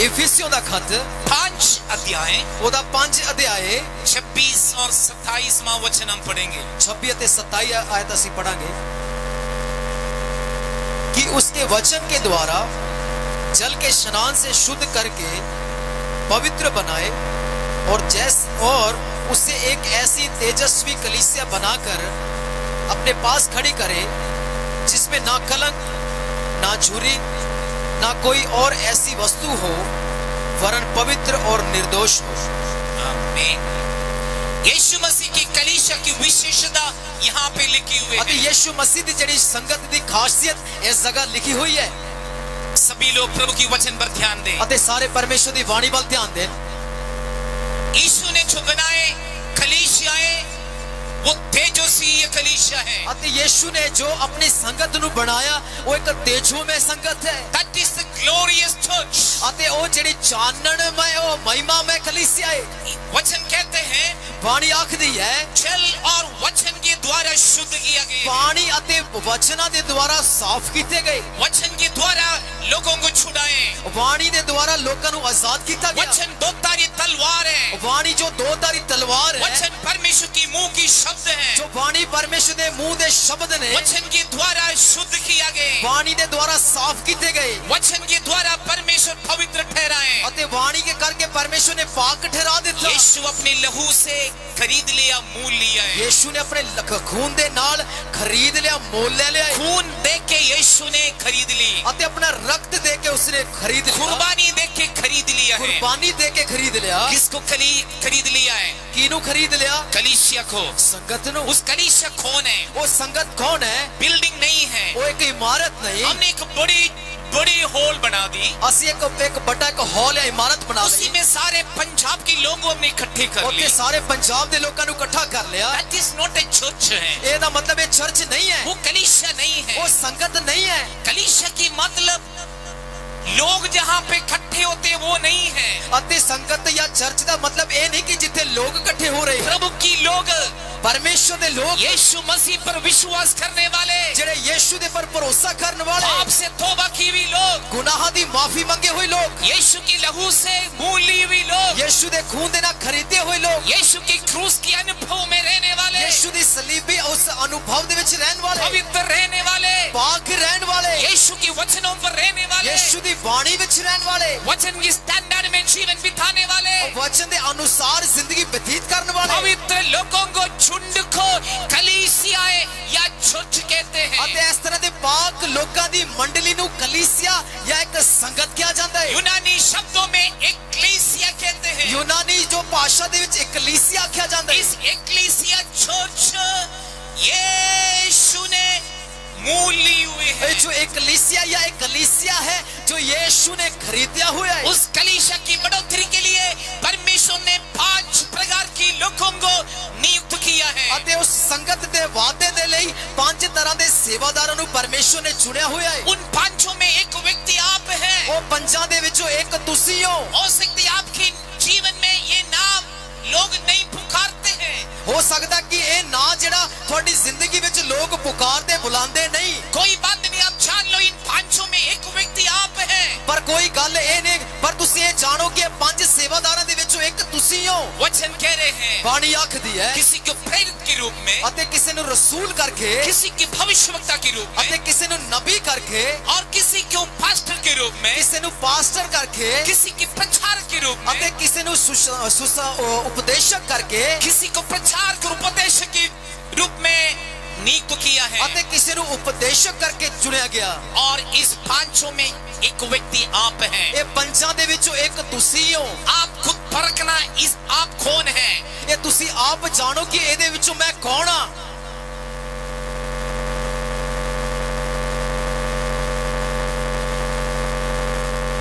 इफिसियों दा खत 5 अध्याय ओदा 5 अध्याय 26 और 27वां वचन हम पढ़ेंगे। 26 ਅਤੇ 27 आयत ਅਸੀਂ पढ़ांगे कि उसके वचन के द्वारा जल के स्नान से शुद्ध करके पवित्र बनाए और उससे एक ऐसी तेजस्वी कलीसिया बनाकर अपने पास खड़ी करे जिसमें ना कलंक ना झुर्री ना कोई और ऐसी वस्तु हो वरन पवित्र और निर्दोष हो। आमीन। यीशु मसीह की कलीसिया की विशेषता यहाँ पे लिखी हुई है। यीशु मसीह दी जड़ी संगत दी खासियत इस जगह लिखी हुई है। सभी लोग प्रभु की वचन पर ध्यान दें। अते सारे परमेश्वर दी वाणी वाल ध्यान दें। यीशु ने जो बनाए कलीसियाएं वो तेजस्वी कलीसिया है। अते यीशु ने जो अपनी संगत नु बनाया वो एक तेजोमय संगत है। That is the glorious church। अते ओ जेडी चानणमय ओ महिमामय कलीसिया है। वचन कहते हैं वाणी आखदी है जल और वचन के द्वारा शुद्ध किया गया। पानी अते वचना दे द्वारा साफ किए गए। वचन के द्वारा लोगों को छुड़ाए। वाणी दे द्वारा लोगों को आजाद किया गया। वचन दो धारी तलवार है। वाणी जो दो धारी तलवार है। वचन परमेश्वर की मुंह की शब्द है। जो वाणी परमेश्वर दे मुंह दे शब्द ने वचन के द्वारा शुद्ध किया गया। वाणी दे द्वारा साफ किए गए। वचन के द्वारा परमेश्वर पवित्र ठहराए। अते वाणी के करके परमेश्वर ने पाक ठहरा दिया। यीशु अपने लहू से खरीद लिया, मूल लिया है। यीशु ने अपने खून दे नाल खरीद लिया, मोल ले लिया। खून दे के यीशु ने खरीद ली। अते अपना रक्त दे के उसने खरीद लिया। कुर्बानी दे के खरीद लिया है। कुर्बानी दे के खरीद लिया। किसको खरीद लिया है? किनु खरीद लिया? कलीसिया को, संगत नु। उस कलीसिया कौन है? वो संगत कौन है? बिल्डिंग नहीं है, वो एक इमारत नहीं। हमने एक बड़ी हॉल बना दी। असी एक बड़ा एक हॉल या इमारत बना ली। उसी में सारे पंजाब के लोगों हमने इकट्ठे कर लिए। सारे पंजाब के लोगों को इकट्ठा कर लिया। That is not a church है। ये दा मतलब ये चर्च नहीं है। वो कलीसिया नहीं है। वो संगत नहीं है। कलीसिया की मतलब लोग जहाँ पे इकट्ठे होते वो नहीं है। अति संगत या चर्च का मतलब ये नहीं कि जिथे लोग इकट्ठे हो रहे। प्रभु की लोग, परमेश्वर दे लोग, यीशु मसीह पर विश्वास करने वाले, जेड़े यीशु दे पर भरोसा करने वाले, पाप से तौबा की हुई लोग, गुनाह दी माफी मांगे हुए लोग, यीशु की लहू से मुंह ली हुई लोग, यीशु दे खून देना खरीदे हुए लोग, यीशु की क्रूस की अनुभव में रहने वाले, यीशु दी सलीबी उस अनुभव दे विच रहने वाले, पवित्र रहने वाले, पाक रहने वाले, यीशु की वचनों पर रहने वाले, यीशु दी वाणी विच रहने वाले, वचन की स्टैंडर्ड में जीवन बिताने वाले, वचन दे अनुसार जिंदगी व्यतीत करने वाले, पवित्र लोगों को झुंड को कलीसियाएं या चर्च कहते हैं। अते इस तरह दे पाक लोकां दी मंडली नु कलीसिया या एक संगत कहा जाता है। यूनानी शब्दों में एक्लेसिया कहते हैं। यूनानी जो भाषा दे विच एक्लेसिया कहा जाता है। इस एक्लेसिया चर्च यीशु ने मूल ली हुई है। जो एक्लेसिया या एक कलीसिया है जो यीशु ने खरीदा हुआ है। उस कलीसिया की बढ़ोतरी के लिए परमेश्वर ने 5 प्रकार की लोगों को नियुक्त किया है। अते उस संगत दे वादे दे लई 5 तरह दे सेवादारां नु परमेश्वर ने चुनिया हुआ है। उन 5 में एक व्यक्ति आप है। वो 5 दे विचों एक तुसी हो सकती है आपके जीवन में ये नाम लोग नहीं पुकारते हैं। हो सकता कि ये ना जेड़ा थोड़ी जिंदगी विच लोग पुकारते बुलांदे नहीं। कोई बात नहीं, आप जान लो इन 5 में एक व्यक्ति आप है। पर कोई गल ये नहीं, पर तुसी ये जानो कि 5 सेवादारां दे विचों एक तुसी हो। वचन कह रहे हैं, वाणी आखदी है, किसी को प्रेरित के रूप में, अते किसी नु रसूल करके, किसी की भविष्यवक्ता के रूप में, अते किसी नु नबी करके, और किसी को पास्टर के रूप में, किसी नु पास्टर करके, किसी की प्रचारक के रूप में, अते किसी नु उपदेशक करके, किसी को प्रचारक और उपदेशक के रूप में नियुक्त किया है। अते किसी नु उपदेशक करके चुनिया गया। और इस 5 में एक व्यक्ति आप है। ये 5 दे विचों एक तुसी हो। आप खुद परखना, इस आप कौन है? ये तुसी आप जानो कि एदे विचों मैं कौन हां।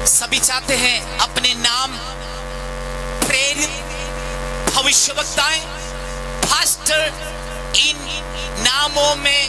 सभी चाहते हैं अपने नाम प्रेरित, भविष्यवक्ताएं, पास्टर इन नामों में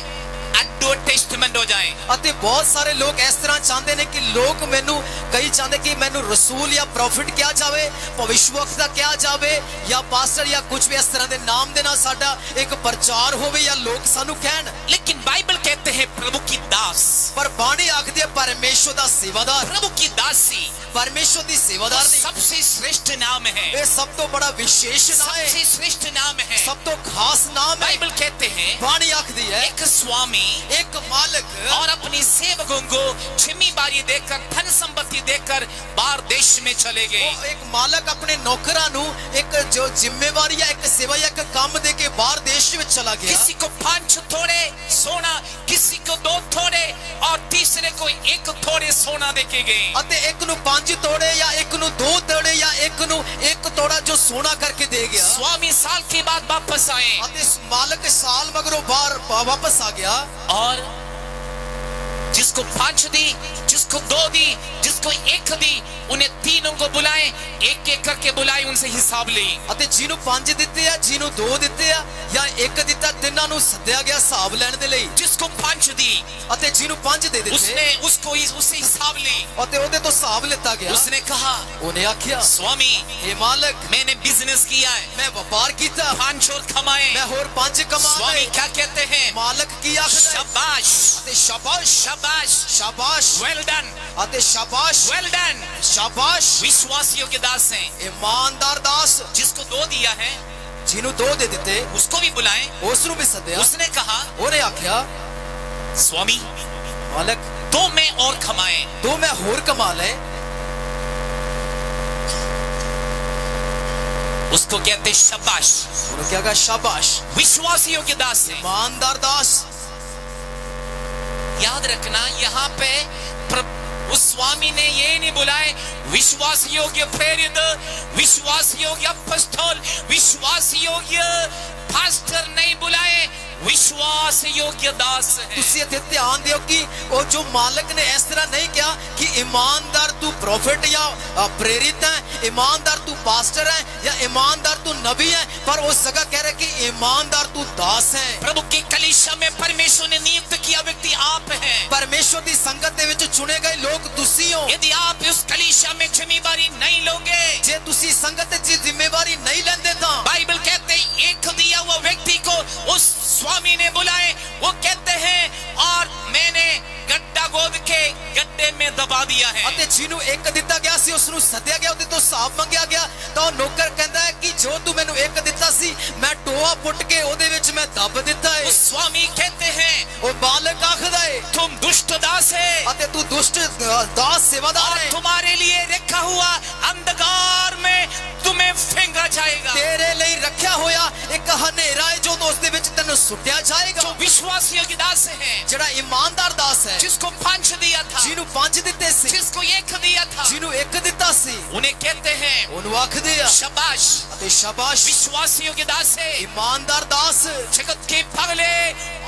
एडवर्टाइजमेंट हो जाए। ਅਤੇ ਬਹੁਤ ਸਾਰੇ ਲੋਕ ਇਸ ਤਰ੍ਹਾਂ ਚਾਹੁੰਦੇ ਨੇ ਕਿ ਲੋਕ ਮੈਨੂੰ ਕਈ ਚਾਹੁੰਦੇ ਕਿ ਮੈਨੂੰ ਰਸੂਲ ਜਾਂ ਪ੍ਰੋਫਿਟ ਕਿਹਾ ਜਾਵੇ, ਭਵਿਸ਼ਵਕਤਾ ਕਿਹਾ ਜਾਵੇ ਜਾਂ ਪਾਸਟਰ ਜਾਂ ਕੁਝ ਵੀ ਇਸ ਤਰ੍ਹਾਂ ਦੇ ਨਾਮ ਦੇ ਨਾਲ ਸਾਡਾ ਇੱਕ ਪ੍ਰਚਾਰ ਹੋਵੇ ਜਾਂ ਲੋਕ ਸਾਨੂੰ ਕਹਿਣ। लेकिन बाइबल कहते हैं प्रभु की दास, ਪਰ ਬਾਣੀ ਆਖਦੀ ਹੈ ਪਰਮੇਸ਼ਵਰ ਦਾ ਸੇਵਾਦਾਰ, प्रभु की दासी ਪਰਮੇਸ਼ਵਰ ਦੀ वो ਸੇਵਾਦਾਰ ਨਹੀਂ। सबसे श्रेष्ठ नाम है, ਇਹ ਸਭ ਤੋਂ ਬੜਾ ਵਿਸ਼ੇਸ਼ ਨਾਮ ਹੈ, सबसे श्रेष्ठ नाम है। ਸਭ ਤੋਂ ਖਾਸ ਨਾਮ ਹੈ। बाइबल कहते हैं ਬਾਣੀ ਆਖਦੀ ਹੈ एक स्वामी ਇੱਕ ਮਾਲਕ और अपनी सेवकों को छिमी बारी देकर, धन संपत्ति देकर बाहर देश में चले गए। ਉਹ ਇੱਕ ਮਾਲਕ ਆਪਣੇ ਨੌਕਰਾਂ ਨੂੰ ਇੱਕ ਜੋ ਜ਼ਿੰਮੇਵਾਰੀ ਹੈ, ਇੱਕ ਸੇਵਾ ਜਾਂ ਇੱਕ ਕੰਮ ਦੇ ਕੇ ਬਾਹਰ ਦੇਸ਼ ਵਿੱਚ ਚਲਾ ਗਿਆ। किसी को 5 थोड़े सोना, किसी को 2 थोड़े और तीसरे को 1 थोड़े सोना देके गए। ਅਤੇ ਇੱਕ ਨੂੰ 5 ਤੋੜੇ ਜਾਂ ਇੱਕ ਨੂੰ 2 ਤੋੜੇ ਜਾਂ ਇੱਕ ਨੂੰ 1 ਤੋੜਾ ਜੋ ਸੋਨਾ ਕਰਕੇ ਦੇ ਗਿਆ। स्वामी साल के बाद वापस आए ਅਤੇ ਮਾਲਕ ਸਾਲ ਮਗਰੋਂ ਬਾਹਰ ਵਾਪਸ ਆ ਗਿਆ। और जिसको 5 दी, जिसको 2 दी, जिसको 1 दी, उन्हें तीनों को बुलाए, एक एक करके बुलाए, उनसे हिसाब ली। ਅਤੇ ਜਿਹਨੂੰ 5 ਦਿੱਤੇ ਆ, ਜਿਹਨੂੰ 2 ਦਿੱਤੇ ਆ ਜਾਂ 1 ਦਿੱਤਾ, ਤਿੰਨਾਂ ਨੂੰ ਸੱਦਿਆ ਗਿਆ ਹਿਸਾਬ ਲੈਣ ਦੇ ਲਈ। जिसको 5 दी ਅਤੇ ਜਿਹਨੂੰ 5 ਦੇ ਦਿੱਤੇ उसने उससे हिसाब ली। ਅਤੇ ਉਹਦੇ ਤੋਂ ਹਿਸਾਬ ਲਿੱਤਾ ਗਿਆ। उसने कहा, ਉਹਨੇ ਆਖਿਆ स्वामी ਇਹ ਮਾਲਕ मैंने बिजनेस किया है, ਮੈਂ ਵਪਾਰ ਕੀਤਾ, 5 और कमाए। ਮੈਂ ਹੋਰ 5 ਕਮਾ स्वामी ਲਏ। क्या कहते हैं? ਮਾਲਕ ਕੀ ਆਖਦਾ ਹੈ? शाबाश, ਅਤੇ ਸ਼ਾਬਾਸ਼, शाबाश, ਸ਼ਾਬਾਸ਼ वेल डन, ਅਤੇ ਸ਼ਾਬਾਸ਼, वेल डन। ਸ਼ਾਬਾਸ਼। विश्वासियों के दास हैं। ਇਮਾਨਦਾਰ ਦਾਸ, जिसको 2 दिया है ਜਿਹਨੂੰ 2 ਦੇ ਦਿੱਤੇ उसको भी बुलाएं। ਉਸ ਨੂੰ ਵੀ ਸੱਦਿਆ। उसने कहा, ਉਹਨੇ ਆਖਿਆ स्वामी ਮਾਲਕ 2 में और कमाए। 2 ਮੈਂ ਹੋਰ ਕਮਾ ਲਏ। उसको कहते शाबाश। ਉਹਨੇ ਕਿਹਾ ਕਿ ਸ਼ਾਬਾਸ਼। विश्वासियों के दास हैं। ਇਮਾਨਦਾਰ ਦਾਸ। याद रखना, यहाँ पे उस स्वामी ने ये नहीं बुलाए विश्वास योग्य प्रेरित, विश्वास योग्य अपostol, विश्वास योग्य पास्टर नहीं बुलाए, विश्वास योग्य दास है। ਤੁਸੀਂ ਇੱਥੇ ਧਿਆਨ ਦਿਓ ਕਿ ਉਹ ਜੋ ਮਾਲਕ ਨੇ ਇਸ ਤਰ੍ਹਾਂ ਨਹੀਂ ਕਿਹਾ ਕਿ ਇਮਾਨਦਾਰ ਤੂੰ ਪ੍ਰੋਫਿਟ ਜਾਂ ਪ੍ਰੇਰਿਤ ਹੈ, ਇਮਾਨਦਾਰ ਤੂੰ ਪਾਸਟਰ ਹੈ ਜਾਂ ਇਮਾਨਦਾਰ ਤੂੰ ਨਬੀ ਹੈ, ਪਰ ਉਸ जगह कह रहे कि ईमानदार तू दास है। प्रभु की कलीसिया में परमेश्वर ने नियुक्त किया व्यक्ति आप हैं। परमेश्वर की संगत दे विच चुने गए लोग तुसी हो। यदि आप उस कलीसिया में जिम्मेवारी नहीं लोगे, जे तुसी संगत दी जिम्मेवारी नहीं लेंदे तां बाइबल कहते हैं एक दिया हुआ व्यक्ति को उस स्वामी ने बुलाए, वो कहते हैं और मैंने गड्ढा गोद के गड्ढे में दबा दिया है। ਅਤੇ ਜਿਹਨੂੰ ਇੱਕ ਦਿੱਤਾ ਗਿਆ ਸੀ ਉਸ ਨੂੰ ਸੱਦਿਆ ਗਿਆ, ਉਹਦੇ ਤੋਂ ਹਿਸਾਬ ਮੰਗਿਆ ਗਿਆ, ਤਾਂ ਉਹ ਨੌਕਰ ਕਹਿੰਦਾ ਹੈ ਕਿ ਜੋ ਤੂੰ ਮੈਨੂੰ ਇੱਕ ਦਿੱਤਾ ਸੀ ਮੈਂ ਟੋਆ ਪੁੱਟ ਕੇ ਉਹਦੇ ਵਿੱਚ ਮੈਂ ਦੱਬ ਦਿੱਤਾ ਹੈ। उस स्वामी कहते हैं ਉਹ ਮਾਲਕ ਆਖਦਾ ਹੈ तुम दुष्ट दास है ਅਤੇ ਤੂੰ ਦੁਸ਼ਟ ਦਾਸ ਸੇਵਾਦਾਰ और ਹੈ, तुम्हारे लिए रखा हुआ अंधकार में तुम्हें फेंका जाएगा। ਤੇਰੇ ਲਈ ਰੱਖਿਆ ਹੋਇਆ ਇੱਕ ਹਨੇਰਾ ਹੈ ਜੋ ਉਸ ਦੇ ਵਿੱਚ ਤੈਨੂੰ ਸੁੱਟਿਆ ਜਾਏਗਾ। जो विश्वासियों की दास है, ਜਿਹੜਾ ਇਮਾਨਦਾਰ ਦਾਸ ਹੈ, जिसको 5 दिया था, ਜਿਹਨੂੰ 5 ਦਿੱਤੇ ਸੀ, जिसको 1 दिया था, ਜਿਹਨੂੰ ਇੱਕ ਦਿੱਤਾ ਸੀ, उन्हें कहते हैं ਉਹਨੂੰ ਆਖਦੇ ਆ शाबाश। ਅਤੇ ਸ਼ਾਬਾਸ਼। विश्वासियों के दास है, ईमानदार दास जगत के पगले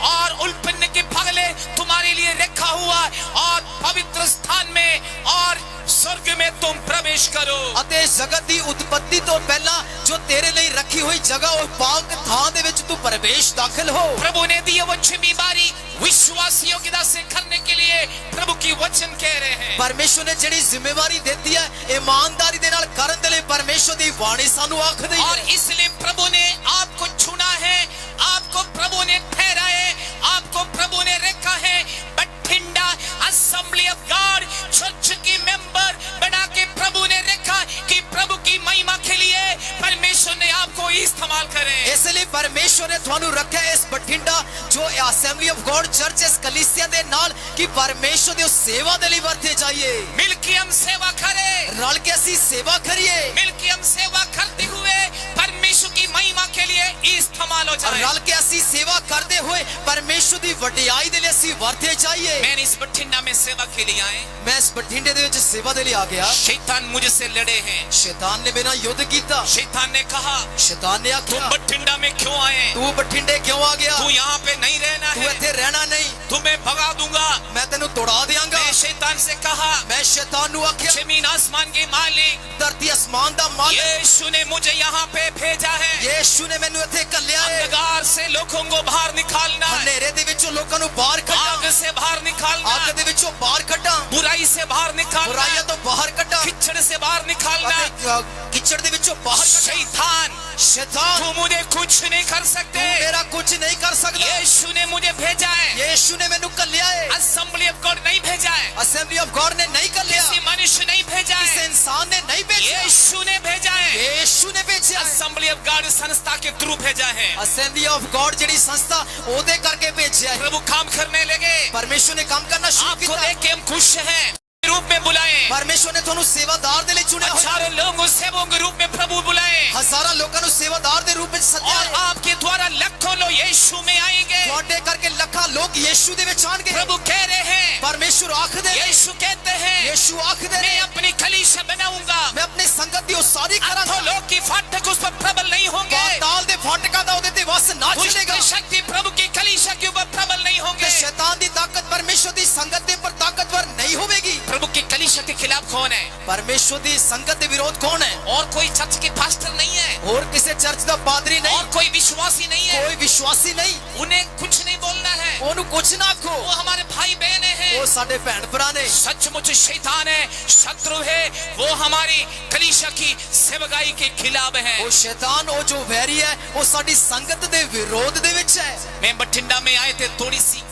और उल्पन्न के पगले तुम्हारे लिए रखा हुआ और पवित्र स्थान में और स्वर्ग में तुम प्रवेश करो। ਅਤੇ ਜਗਤ ਦੀ ਉਤਪत्ति ਤੋਂ ਪਹਿਲਾਂ ਜੋ ਤੇਰੇ ਲਈ ਰੱਖੀ ਹੋਈ ਜਗ੍ਹਾ ਉਹ ਪਾਕ ਥਾਂ ਦੇ ਵਿੱਚ ਤੂੰ ਪ੍ਰਵੇਸ਼ ਦਾਖਲ ਹੋ। प्रभु ने दी वो जिम्मेदारी विश्वासियों की दास से करने के लिए प्रभु की वचन कह रहे हैं। ਪਰਮੇਸ਼ਵਰ ਨੇ ਜਿਹੜੀ ਜ਼ਿੰਮੇਵਾਰੀ ਦਿੱਤੀ ਹੈ ਇਮਾਨਦਾਰੀ ਦੇ ਨਾਲ ਕਰਨ ਦੇ ਲਈ ਪਰਮੇਸ਼ਵਰ ਦੀ ਬਾਣੀ ਸਾਨੂੰ ਆਖਦੀ और ਹੈ। इसलिए प्रभु ने आपको चुना है, आपको प्रभु ने ठहरा है, आपको प्रभु ने रखा है Bathinda assembly of God church की मेंबर बना के प्रभु ने रखा कि प्रभु की महिमा के लिए परमेश्वर ने आपको इस्तेमाल करे। ਇਸ ਲਈ ਪਰਮੇਸ਼ਵਰ ਨੇ ਤੁਹਾਨੂੰ ਰੱਖਿਆ ਇਸ ਬਠਿੰਡਾ ਜੋ ਅਸੈਂਬਲੀ ਆਫ ਗॉड ਚਰਚ ਇਸ ਕਲੀਸਿया ਦੇ ਨਾਲ ਕਿ ਪਰਮੇਸ਼ਵਰ ਦੀ ਸੇਵਾ ਦੇ ਲਈ ਵਰਤੇ ਜਾਈਏ। मिलके हम सेवा करें, ਰਲ ਕੇ ਅਸੀਂ ਸੇਵਾ ਕਰੀਏ, मिलके हम सेवा करते हुए परमेश्वर की महिमा के लिए इस्तेमाल हो जाए। ਰਲ ਕੇ ਅਸੀਂ ਸੇਵਾ ਕਰਦੇ ਹੋਏ ਪਰਮੇਸ਼ਵਰ ਦੀ ਵਡਿਆਈ ਦੇ ਲਈ ਅਸੀਂ ਵਰਤੇ ਜਾਈਏ। मैंने इस बठिंडा में सेवा के लिए आए, ਮੈਂ ਇਸ ਬਠਿੰਡੇ ਦੇ ਵਿੱਚ ਸੇਵਾ ਦੇ ਲਈ ਆ ਗਿਆ। शैतान मुझसे लड़े हैं। शैतान ने मेरा युद्ध किया। शैतान ने कहा शैतान ने तुम आख्या बठिंडा में क्यों आए, तू बठिंडे क्यों आ गया, तू यहाँ पे नहीं रहना तू है, इत्थे रहना नहीं, तुम्हें भगा दूंगा। मैं तेनू तोड़ा देंगा। मैं शैतान से कहा, मैं शैतान नु आख्या जमीन आसमान के मालिक धरती आसमान दा मालिक यीशु ने मुझे यहाँ पे भेजा है, यीशु ने मैनू इत्थे घल्लिया है। अंधकार से लोगों को बाहर निकालना है, ਹਨੇਰੇ ਦੇ ਵਿੱਚੋਂ ਲੋਕਾਂ ਨੂੰ ਬਾਹਰ ਕੱਢਾਂ आग से बाहर निकालना, ਅੱਗ ਦੇ ਵਿੱਚੋਂ ਬਾਹਰ ਕੱਢਾਂ बुराई से बाहर निकालना, ਬੁਰਾਈਆਂ ਤੋਂ ਬਾਹਰ ਕੱਢਾਂ कीचड़ से बाहर निकालना। ਅਤੇ ਕਿਚੜ ਦੇ ਵਿੱਚੋਂ ਬਾਹਰ ਕੱਢਾਂ शैतान, शैतान तू मुझे कुछ नहीं कर सकते। तू मेरा कुछ नहीं कर सकता यीशु ने मुझे भेजा है, यीशु ने मैनू कल्लिया है असेंबली ऑफ गॉड नहीं भेजा है, असेंबली ऑफ गॉड ने नहीं कल्लिया किसी मनुष्य नहीं भेजा किसी है, इंसान ने नहीं भेजा यीशु ने भेजा है। यीशु ने भेजा असेंबली ऑफ गॉड संस्था के थ्रू भेजा है। असेंबली ऑफ गॉड जेडी संस्था ओदे करके भेजा है प्रभु काम करने लगे, परमेश्वर ने काम करना शुरू आपको किया देख के हम खुश हैं, रूप में बुलाए। परमेश्वर ने ਤੁਹਾਨੂੰ ਸੇਵਾਦਾਰ ਦੇ ਲਈ ਚੁਣਿਆ ਹੋਇਆ हजारों लोगों सेवकों के रूप में प्रभु बुलाए, ਹਜ਼ਾਰਾਂ ਲੋਕਾਂ ਨੂੰ ਸੇਵਾਦਾਰ ਦੇ ਰੂਪ ਵਿੱਚ ਸੱਦਿਆ और ਹੈ आपके द्वारा लाखों लोग यीशु में आएंगे। ਤੁਹਾਡੇ ਕਰਕੇ ਲੱਖਾਂ ਲੋਕ ਯੀਸ਼ੂ ਦੇ ਵਿੱਚ ਆਣਗੇ प्रभु कह रहे हैं, परमेश्वर आखਦੇ ਨੇ यीशु कहते हैं, यीशु आखਦੇ मैं ਨੇ अपनी कलीसिया बनाऊंगा, मैं अपनी संगत ਦੀ ਉਸਾਰੀ अथो ਕਰਾਂਗਾ लोग की फाटक उस पर प्रबल नहीं होंगे, पाताल ਦੇ ਫਾਟਕਾਂ ਦਾ ਉਹਦੇ ਤੇ ਵਸ ਨਾ दुष्ट ਚਲੇਗਾ की शक्ति प्रभु की कलीसिया के ऊपर प्रबल नहीं ਤੇ होंगे। शैतान ਦੀ ਤਾਕਤ ਪਰਮੇਸ਼ਰ ਦੀ ਸੰਗਤ ਦੇ ਉੱਪਰ ਤਾਕਤਵਰ ਨਹੀਂ ਹੋਵੇਗੀ प्रभु की कलीसिया के खिलाफ कौन है? परमेश्वर ਦੀ ਸੰਗਤ ਦੇ ਵਿਰੋਧ ਕੌਣ ਹੈ और कोई चर्च के पास्टर नहीं है, ਹੋਰ ਕਿਸੇ ਚਰਚ ਦਾ ਪਾਦਰੀ ਨਹੀਂ और कोई विश्वासी नहीं है, ਕੋਈ ਵਿਸ਼ਵਾਸੀ ਨਹੀਂ उन्हें कुछ नहीं बोलना है, ਉਹਨੂੰ ਕੁਝ ਨਾ ਆਖੋ वो हमारे भाई बहने हैं। ਉਹ ਸਾਡੇ ਭੈਣ ਭਰਾ ਨੇ सचमुच शैतान है, शत्रु है, वो हमारी कलीसिया की सेवकाई के खिलाफ है। ਉਹ ਸ਼ੈਤਾਨ ਉਹ ਜੋ ਵੈਰੀ ਹੈ ਉਹ ਸਾਡੀ ਸੰਗਤ ਦੇ ਵਿਰੋਧ ਦੇ ਵਿੱਚ ਹੈ मैं बठिंडा में आए थे, थोड़ी सी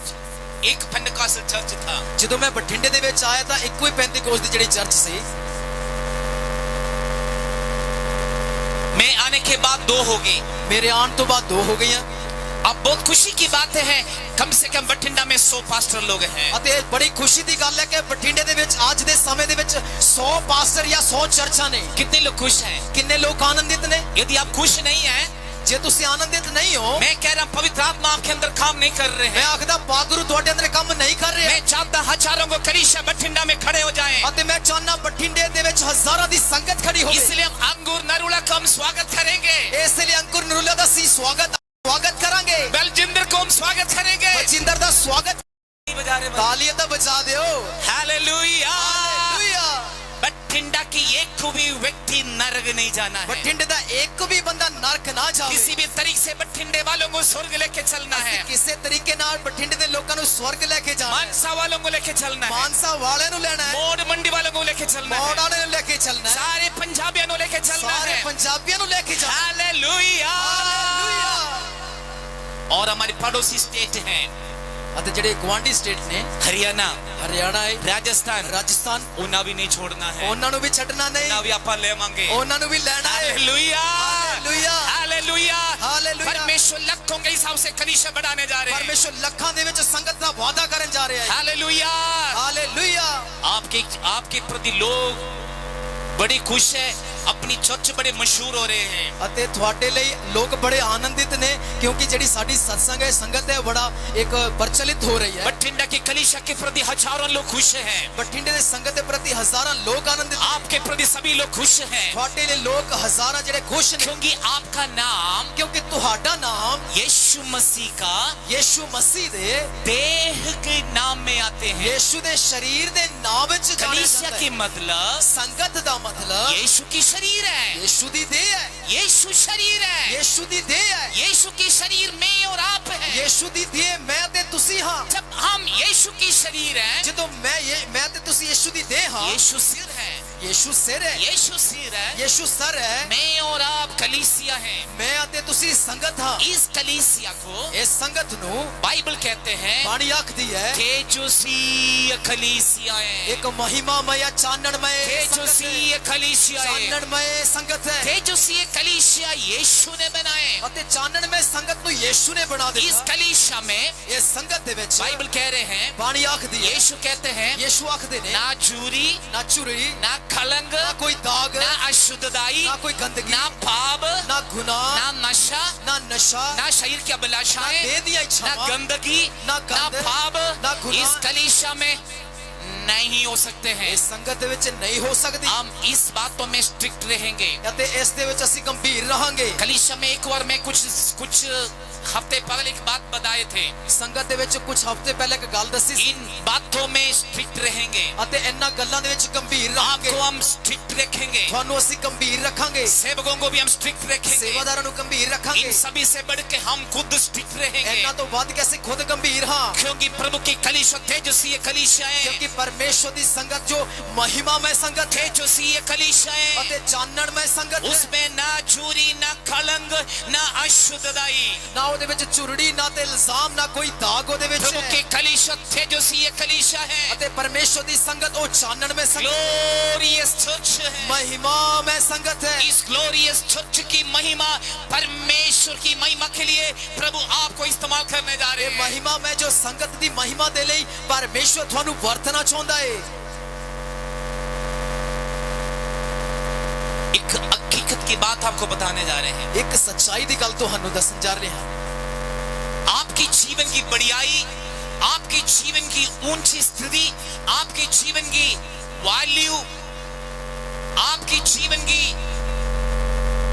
एक पेंटकोस्टल चर्च था, ਜਦੋਂ ਮੈਂ ਬਠਿੰਡੇ ਦੇ ਵਿੱਚ ਆਇਆ ਤਾਂ ਇੱਕੋ ਹੀ ਪੈਂਤੀਕੋਸ ਦੀ ਜਿਹੜੀ ਚਰਚ ਸੀ मैं आने के बाद 2 हो गई। ਮੇਰੇ ਆਉਣ ਤੋਂ ਬਾਅਦ 2 ਹੋ ਗਈਆਂ अब बहुत खुशी की बात है, कम से कम बठिंडा में 100 पास्टर लोग हैं। ਅਤੇ ਬੜੀ ਖੁਸ਼ੀ ਦੀ ਗੱਲ ਹੈ ਕਿ ਬਠਿੰਡੇ ਦੇ ਵਿੱਚ ਅੱਜ ਦੇ ਸਮੇਂ ਦੇ ਵਿੱਚ 100 ਪਾਸਟਰ ਜਾਂ 100 ਚਰਚਾਂ ਨੇ कितने लोग खुश हैं? ਕਿੰਨੇ ਲੋਕ ਆਨੰਦਿਤ ਨੇ यदि आप खुश नहीं हैं, ਜੇ ਤੁਸੀਂ ਆਨੰਦਿਤ ਨਹੀਂ ਹੋ मैं कह रहा हूं पवित्र आत्मा आपके अंदर काम नहीं कर रहे ਮੈਂ हैं। ਆਖਦਾ ਪਾਗਰੂ ਤੁਹਾਡੇ ਅੰਦਰ ਕੰਮ ਨਹੀਂ ਕਰ ਰਿਹਾ मैं चाहता हजारों को कलीसिया बठिंडा में खड़े हो जाएं, ਅਤੇ ਮੈਂ ਚਾਹਨਾ ਬਠਿੰਡੇ ਦੇ ਵਿੱਚ ਹਜ਼ਾਰਾਂ ਦੀ ਸੰਗਤ ਖੜੀ ਹੋਵੇ इसलिए हम अंगूर नरुला का हम स्वागत करेंगे, ਇਸ ਲਈ ਅੰਕੁਰ ਨਰੂਲਾ ਦਾ ਅਸੀਂ ਸਵਾਗਤ ਕਰਾਂਗੇ बलजिंदर को हम स्वागत करेंगे। ਬਚਿੰਦਰ ਦਾ ਸਵਾਗਤ बजा रहे ਤਾਲੀਆਂ ਤਾਂ ਬਜਾ ਦਿਓ हालेलुया। ਹਾਲੇਲੂਇਆ बठिंडा की एक को भी व्यक्ति नरक नहीं जाना है, ਬਠਿੰਡੇ ਦਾ ਇੱਕ ਵੀ ਬੰਦਾ ਨਰਕ ਨਾ ਜਾਵੇ किसी भी तरीके से बठिंडे वालों को स्वर्ग लेके चलना है, ਕਿਸੇ ਤਰੀਕੇ ਨਾਲ ਬਠਿੰਡੇ ਦੇ ਲੋਕਾਂ ਨੂੰ ਸਵਰਗ ਲੈ ਕੇ ਜਾਣਾ ਹੈ मानसा वालों को लेके चलना है, ਮਾਨਸਾ ਵਾਲਿਆਂ ਨੂੰ ਲੈਣਾ ਹੈ मोड़ मंडी वालों को लेके चलना ਮੌੜ है, ਵਾਲਿਆਂ ਨੂੰ ਲੈ ਕੇ ਚੱਲਣਾ ਹੈ सारे पंजाबियों को लेके चलना ਸਾਰੇ है। ਪੰਜਾਬੀਆਂ ਨੂੰ ਲੈ ਕੇ ਜਾਣਾ हालेलुया। ਹਾਲੇਲੂਇਆ और हमारे पड़ोसी स्टेट हैं, ਅਤੇ ਜਿਹੜੇ ਗਵਾਂਢੀ ਸਟੇਟ ਨੇ हरियाणा, ਹਰਿਆਣਾ ਹੈ राजस्थान, ਰਾਜਸਥਾਨ उन्हें भी नहीं छोड़ना है, ਉਹਨਾਂ ਨੂੰ ਵੀ ਛੱਡਣਾ ਨਹੀਂ उन्हें भी आप ले मांगे। ਉਹਨਾਂ ਨੂੰ ਵੀ ਲੈਣਾ ਹੈ हालेलुया, ਹਾਲੇਲੂਇਆ हालेलुया। ਹਾਲੇਲੂਇਆ परमेश्वर लाखों के हिसाब से कलीसिया बढ़ाने जा रहे हैं। ਪਰਮੇਸ਼ਰ ਲੱਖਾਂ ਦੇ ਵਿੱਚ ਸੰਗਤ ਦਾ ਵਾਅਦਾ ਕਰਨ ਜਾ ਰਿਹਾ ਹੈ हालेलुया। ਹਾਲੇਲੂਇਆ आपके प्रति लोग बड़ी खुश है, अपनी चर्च बड़े मशहूर हो रहे हैं। ਅਤੇ ਤੁਹਾਡੇ ਲਈ ਲੋਕ ਬੜੇ ਆਨੰदित ਨੇ ਕਿਉਂਕਿ ਜਿਹੜੀ ਸਾਡੀ सत्संग ਹੈ ਸੰਗਤ ਹੈ ਬੜਾ ਇੱਕ ਪ੍ਰਚਲਿਤ ਹੋ ਰਹੀ ਹੈ बठिंडा की कलीसिया के प्रति हजारों लोग खुश हैं, ਬਠਿੰਡੇ ਦੇ ਸੰਗਤ ਦੇ ਪ੍ਰਤੀ ਹਜ਼ਾਰਾਂ ਲੋਕ ਆਨੰदित ਨੇ आपके प्रति सभी लोग खुश हैं, ਤੁਹਾਡੇ ਲਈ ਲੋਕ ਹਜ਼ਾਰਾਂ ਜਿਹੜੇ ਖੁਸ਼ ਨੇ क्योंकि आपका नाम ਕਿਉਂਕਿ ਤੁਹਾਡਾ ਨਾਮ यीशु मसीह का ਯੀਸ਼ੂ ਮਸੀਹ ਦੇ देह के नाम में आते हैं। ਯੀਸ਼ੂ ਦੇ ਸਰੀਰ ਦੇ ਨਾਮ ਵਿੱਚ ਜਾਣਿਆ कलीसिया ਜਾਂਦਾ की ਹੈ मतलब ਸੰਗਤ ਦਾ ਮਤਲਬ यीशु की शरीर है, ਯੀਸ਼ੂ ਦੀ ਦੇਹ ਹੈ यीशु शरीर है, ਯੀਸ਼ੂ ਦੀ ਦੇਹ ਹੈ यीशु की शरीर में और आप है। ਯੀਸ਼ੂ ਦੀ ਦੇਹ ਮੈਂ ਤੇ ਤੁਸੀਂ ਹਾਂ जब हम यीशु की शरीर है, ਜਦੋਂ ਮੈਂ ਤੇ ਤੁਸੀਂ ਯੀਸ਼ੂ ਦੀ ਦੇਹ ਹਾਂ यीशु सिर है, ਯੀਸ਼ੂ ਸਿਰ ਹੈ यीशु सिर है, ਯੀਸ਼ੂ ਸਰ ਹੈ मैं और आप कलीसिया हैं। ਮੈਂ ਅਤੇ ਤੁਸੀਂ ਸੰਗਤ ਹਾਂ इस कलीसिया को ਇਸ ਸੰਗਤ ਨੂੰ बाइबल कहते हैं ਬਾਣੀ ਆਖਦੀ ਹੈ तेजस्वी कलीसिया है, ਇੱਕ ਮਹਿਮਾਮय ਚਾਨਣਮय तेजस्वी कलीसिया है। ਚਾਨਣਮय ਸੰਗਤ ਹੈ तेजस्वी कलीसिया यीशु ने बनाए। ਅਤੇ ਚਾਨਣਮय ਸੰਗਤ ਨੂੰ ਯੀਸ਼ੂ ਨੇ ਬਣਾ इस ਦਿੱਤਾ कलीसिया में ਇਸ ਸੰਗਤ ਦੇ ਵਿੱਚ बाइबल कह रहे हैं, ਬਾਣੀ ਆਖਦੀ ਹੈ यीशु कहते हैं, ਯੀਸ਼ੂ ਆਖਦੇ ਨੇ ना चूरी, ਨਾ ਚੁਰੀ ना कलंक, ਨਾ ਕੋਈ ਦਾਗ ना अशुद्धताई, ਨਾ ਕੋਈ ਗੰਦਗੀ ना पाप, ਨਾ ਗੁਨਾਹ ना नशा, ਨਾ ਨਸ਼ਾ ना शरीर की ਨਾ अभिलाषाएं, ਦੇਹ ਦੀਆਂ ना ਇੱਛਾਵਾਂ गंदगी, ना ना गंध, पाप। ना गुनाह। इस कलीसिया में नहीं हो सकते हैं। ਇਸ ਸੰਗਤ ਦੇ ਵਿੱਚ ਨਹੀਂ ਹੋ ਸਕਦੀ हम इस बातों में स्ट्रिक्ट रहेंगे। ਅਤੇ ਇਸ ਦੇ ਵਿੱਚ ਅਸੀਂ ਗੰਭੀਰ ਰਹਾਂਗੇ। कलीसिया में एक बार मैं कुछ हफ्ते पहले एक बात बताए थे। ਸੰਗਤ ਦੇ ਵਿੱਚ ਕੁਝ ਹਫ਼ਤੇ ਪਹਿਲੇ ਇੱਕ ਗੱਲ ਦੱਸੀ ਸੀ इन बातों में स्ट्रिक्ट रहेंगे। ਅਤੇ ਇਹਨਾਂ ਗੱਲਾਂ ਦੇ ਵਿੱਚ ਗੰਭੀਰ ਰਹਾਂਗੇ। आपको हम स्ट्रिक्ट रखेंगे, ਤੁਹਾਨੂੰ ਅਸੀਂ ਗੰਭੀਰ ਰੱਖਾਂਗੇ, सेवकों को भी हम स्ट्रिक्ट रखेंगे। ਸੇਵਾਦਾਰਾਂ ਨੂੰ ਗੰਭੀਰ ਰੱਖਾਂਗੇ। इन सभी से बढ़ के हम खुद स्ट्रिक्ट रहेंगे, ਇਹਨਾਂ ਤੋਂ ਵੱਧ ਕੇ ਅਸੀਂ ਖੁਦ ਗੰਭੀਰ ਹਾਂ क्योंकि प्रभु की कलीसिया तेजस्वी कलीसिया है। ਕਿਉਂਕਿ ਪਰਮੇਸ਼ਵਰ ਦੀ ਸੰਗਤ ਜੋ ਮਹਿਮਾਮय ਸੰਗਤ ਹੈ तेजस्वी कलीसिया है, ਅਤੇ ਚਾਨਣਮय ਸੰਗਤ ਹੈ। उसमें ना चोरी ना कलंक ना अशुद्धताई। ਨਾ ਉਹਦੇ ਵਿੱਚ ਚੁਰੜੀ ਨਾ ਤੇ ਇਲਜ਼ਾਮ ਨਾ ਕੋਈ ਦਾਗ ਉਹਦੇ ਵਿੱਚ प्रभु ਹੈ की कलीसिया तेजस्वी कलीसिया है, ਅਤੇ ਪਰਮੇਸ਼ਵਰ ਦੀ ਸੰਗਤ ਉਹ ਚਾਨਣਮय ਸੰਗਤ ग्लोरियस चर्च है। महिमामय संगत है। इस ग्लोरियस चर्च की महिमा, परमेश्वर की महिमा के लिए प्रभु आपको इस्तेमाल करने जा रहे ਇਹ हैं। ਮਹਿਮਾ ਮੈਂ ਜੋ ਸੰਗਤ ਦੀ ਮਹਿਮਾ ਦੇ ਲਈ ਪਰਮੇਸ਼ਵਰ ਤੁਹਾਨੂੰ ਵਰਤਣਾ ਚਾਹੁੰਦਾ ਹੈ। एक हकीकत की बात आपको बताने जा रहे हैं। ਇੱਕ ਸੱਚਾਈ ਦੀ ਗੱਲ ਤੁਹਾਨੂੰ ਦੱਸਣ ਜਾ ਰਹੇ ਹਾਂ। आपकी जीवन की बढ़ियाई, आपके जीवन की ऊंची स्थिति, आपके जीवन की वैल्यू, आपकी जीवन की